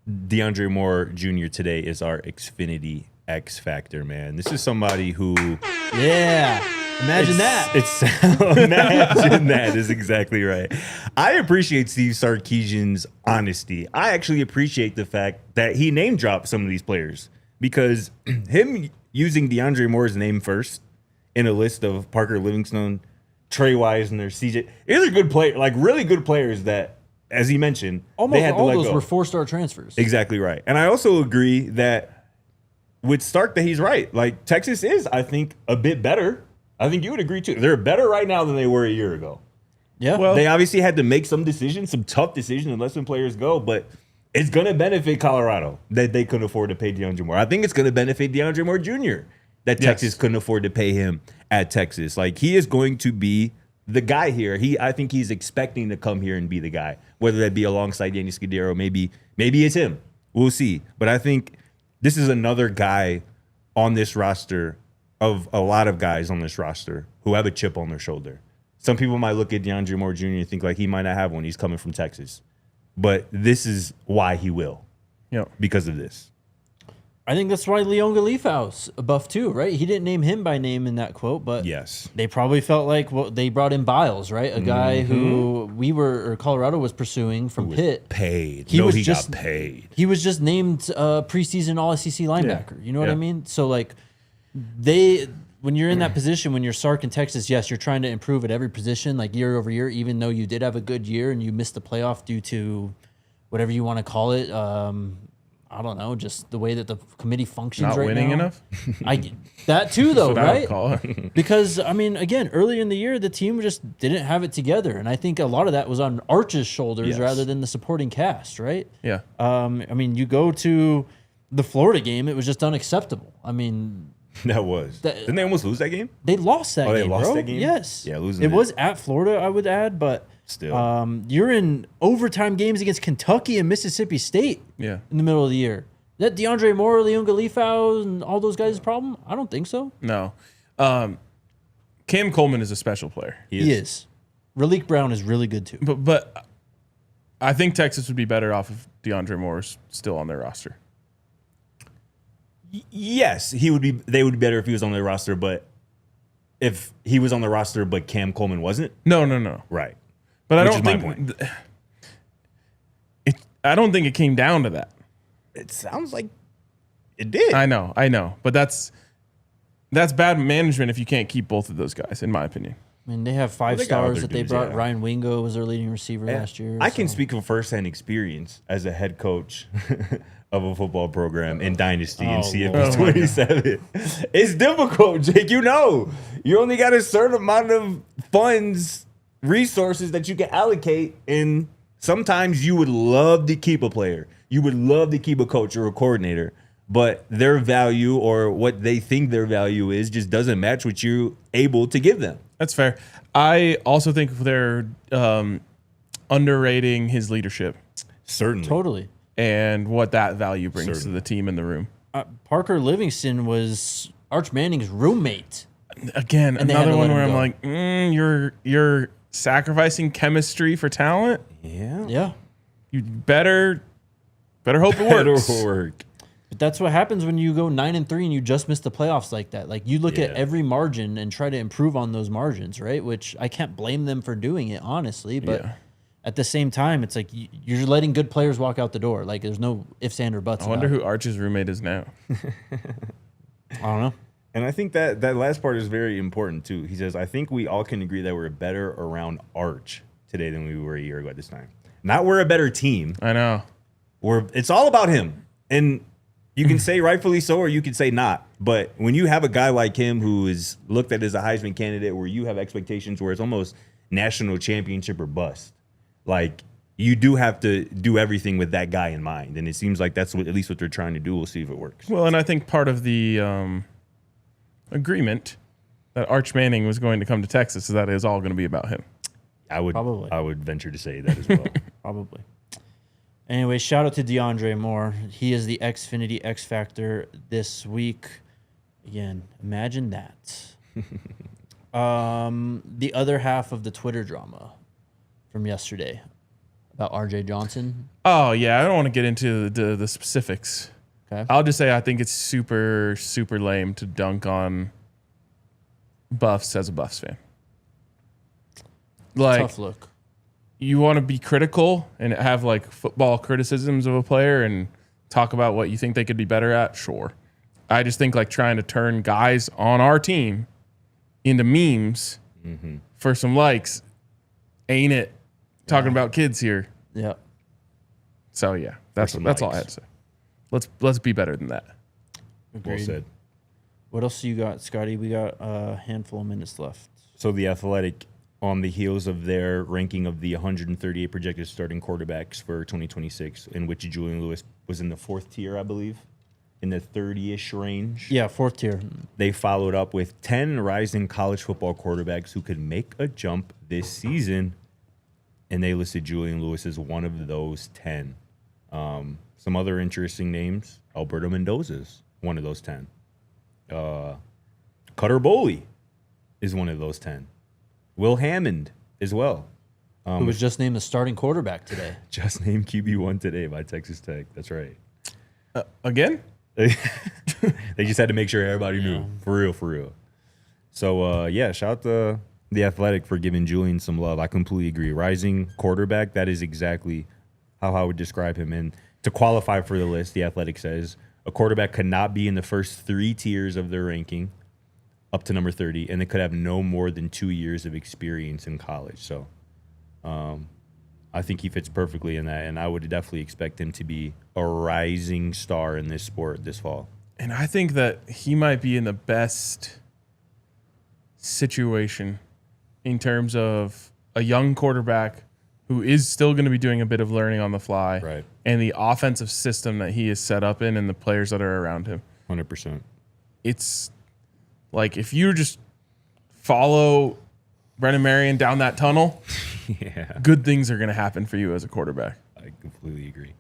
DeAndre Moore Jr. today is our Xfinity X Factor, man. This is somebody who... Yeah. Imagine that. Imagine that is exactly right. I appreciate Steve Sarkisian's honesty. I actually appreciate the fact that he name dropped some of these players, because him using DeAndre Moore's name first in a list of Parker Livingston, Trey Wisner, CJ, these are good players, like really good players that, as he mentioned, Almost they had to all let those go. were 4-star transfers. Exactly right. And I also agree that with Stark that he's right. Like, Texas is, I think, a bit better. I think you would agree too. They're better right now than they were a year ago. Yeah. Well, They obviously had to make some decisions, some tough decisions, and let some players go, but it's going to benefit Colorado that they couldn't afford to pay DeAndre Moore. I think it's going to benefit DeAndre Moore Jr. that Texas couldn't afford to pay him at Texas. Like, he is going to be the guy here. I think he's expecting to come here and be the guy, whether that be alongside Yanni Scudero. Maybe it's him. We'll see. But I think this is another guy on this roster, of a lot of guys on this roster, who have a chip on their shoulder. Some people might look at DeAndre Moore Jr. and think like he might not have one. He's coming from Texas. But this is why he will. Yep. Because of this. I think that's why Leon Galifau's a buff too, right? He didn't name him by name in that quote, but Yes. they probably felt like they brought in Biles, right? A guy who Colorado was pursuing from Pitt. Paid. He was he just- got paid. He was just named preseason All-SEC linebacker. You know what I Yeah. mean? So like when you're in that position, when you're Sark in Texas, yes, you're trying to improve at every position, like year over year, even though you did have a good year and you missed the playoff due to whatever you want to call it. I don't know, just the way that the committee functions not right winning now. enough. That too, though, That's what I would right? call it. Because, I mean, again, earlier in the year, the team just didn't have it together. And I think a lot of that was on Arch's shoulders Yes. rather than the supporting cast, right? Yeah. I mean, you go to the Florida game, it was just unacceptable. I mean, That was. Didn't they almost lose that game? they lost that Oh, game, they lost bro. that game? Yes. Yeah, losing it it. was at Florida, I would add, but Still. you're in overtime games against Kentucky and Mississippi State Yeah. in the middle of the year. Is that DeAndre Moore, Leon Galifau, and all those guys' problem? I don't think so. No. Cam Coleman is a special player. He is. Raleek Brown is really good too. But I think Texas would be better off if DeAndre Moore's still on their roster. Yes, he would be. They would be better if he was on their roster, but if he was on the roster, but Cam Coleman wasn't. No. Right. But Which is my point. I don't think it came down to that. It sounds like it did. I know. But that's bad management if you can't keep both of those guys, in my opinion. I mean, they have 5 they got stars other that they dudes, brought. yeah. Ryan Wingo was their leading receiver last year. I can speak from firsthand experience as a head coach of a football program in Dynasty and CFP 27. It's difficult, Jake. You only got a certain amount of funds, resources that you can allocate, and sometimes you would love to keep a player. You would love to keep a coach or a coordinator, but their value or what they think their value is just doesn't match what you're able to give them. That's fair. I also think they're underrating his leadership Certainly. Totally. and what that value brings to the team in the room. Parker Livingston was Arch Manning's roommate. Again, And they had another to one let where him I'm go. like, you're sacrificing chemistry for talent. Yeah. Yeah. You better hope it works. It'll work. But that's what happens when you go 9-3 and you just miss the playoffs like that. Like you look at Yeah. every margin and try to improve on those margins, right? Which I can't blame them for doing it, honestly. But Yeah. at the same time, it's like you're letting good players walk out the door. Like there's no ifs, and, or buts. I wonder about who Arch's roommate is now. it. I don't know. And I think that last part is very important, too. He says, I think we all can agree that we're better around Arch today than we were a year ago at this time. Not we're a better team. I know. It's all about him. And you can say rightfully so or you can say not. But when you have a guy like him who is looked at as a Heisman candidate where you have expectations where it's almost national championship or bust, like you do have to do everything with that guy in mind. And it seems like that's at least what they're trying to do. We'll see if it works. Well, and I think part of the agreement that Arch Manning was going to come to Texas is that it is all going to be about him. I would venture to say that as well. Probably. Anyway, shout out to DeAndre Moore. He is the Xfinity X Factor this week. Again, imagine that. The other half of the Twitter drama from yesterday about RJ Johnson. Oh, yeah. I don't want to get into the specifics. Okay. I'll just say I think it's super, super lame to dunk on Buffs as a Buffs fan. Like, Tough look. you want to be critical and have like football criticisms of a player and talk about what you think they could be better at, sure. I just think like trying to turn guys on our team into memes for some likes ain't it. Talking about kids here. Yeah. So yeah, that's all I had to say. Let's be better than that. Agreed. Well said. What else you got, Scotty? We got a handful of minutes left. So the Athletic, on the heels of their ranking of the 138 projected starting quarterbacks for 2026, in which Julian Lewis was in the 4th tier, I believe, in the 30-ish range. Yeah, 4th tier. They followed up with 10 rising college football quarterbacks who could make a jump this season, and they listed Julian Lewis as one of those 10. Some other interesting names, Alberto Mendoza's one of those 10. Cutter Boley is one of those 10. Will Hammond as well. Who was just named the starting quarterback today. Just named QB1 today by Texas Tech. That's right. Again? They just had to make sure everybody knew. For real. So, shout out to the Athletic for giving Julian some love. I completely agree. Rising quarterback, that is exactly how I would describe him. And to qualify for the list, the Athletic says a quarterback could not be in the first 3 tiers of their ranking up to number 30, and they could have no more than 2 years of experience in college. So I think he fits perfectly in that, and I would definitely expect him to be a rising star in this sport this fall. And I think that he might be in the best situation in terms of a young quarterback who is still going to be doing a bit of learning on the fly, Right. and the offensive system that he is set up in and the players that are around him. 100%. It's like if you just follow Brennan Marion down that tunnel, Yeah, good things are going to happen for you as a quarterback. I completely agree.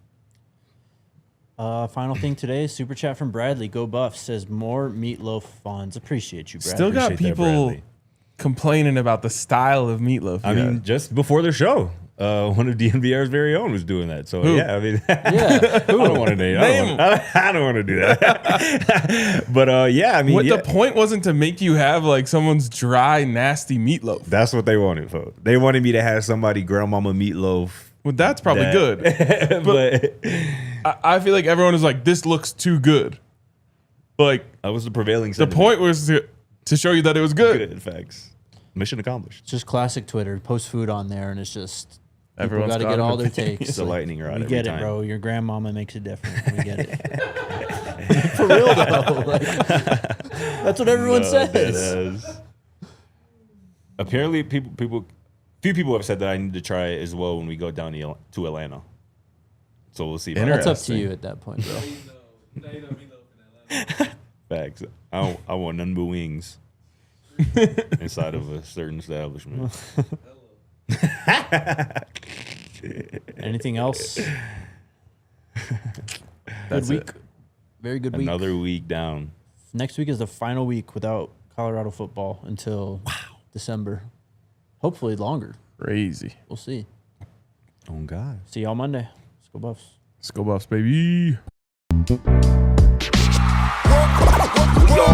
Final thing today, super chat from Bradley. Go Buffs says more meatloaf funds. Appreciate you, Bradley. Still got Appreciate that, people Bradley. complaining about the style of meatloaf. I mean, just before the show, One of DNVR's very own was doing that. So Who? yeah, I mean, Yeah. I don't want to name. I don't want to do that. But yeah, I mean, The point wasn't to make you have like someone's dry, nasty meatloaf. that's what they wanted, folks. They wanted me to have somebody grandmama meatloaf. Well, that's probably good. But I feel like everyone was like, "This looks too good." Like that was the prevailing. the point was to show you that it was good. Good facts. Mission accomplished. It's just classic Twitter. Post food on there, and it's just people Everyone's got to got get an all their opinion. takes. It's a lightning rod We every get time. it, bro. Your grandmama makes it different. We get it. For real though, like, that's what everyone says. Apparently, few people have said that I need to try it as well when we go down to Atlanta. So we'll see. About That's that. up to you at that point, bro. Facts. I want none but wings inside of a certain establishment. Anything else? That's Good week. it. Very good week. Another week down. Next week is the final week without Colorado football until December. Hopefully longer. Crazy. We'll see. Oh God. See y'all Monday. Let's go Buffs. Let's go Buffs, baby. Go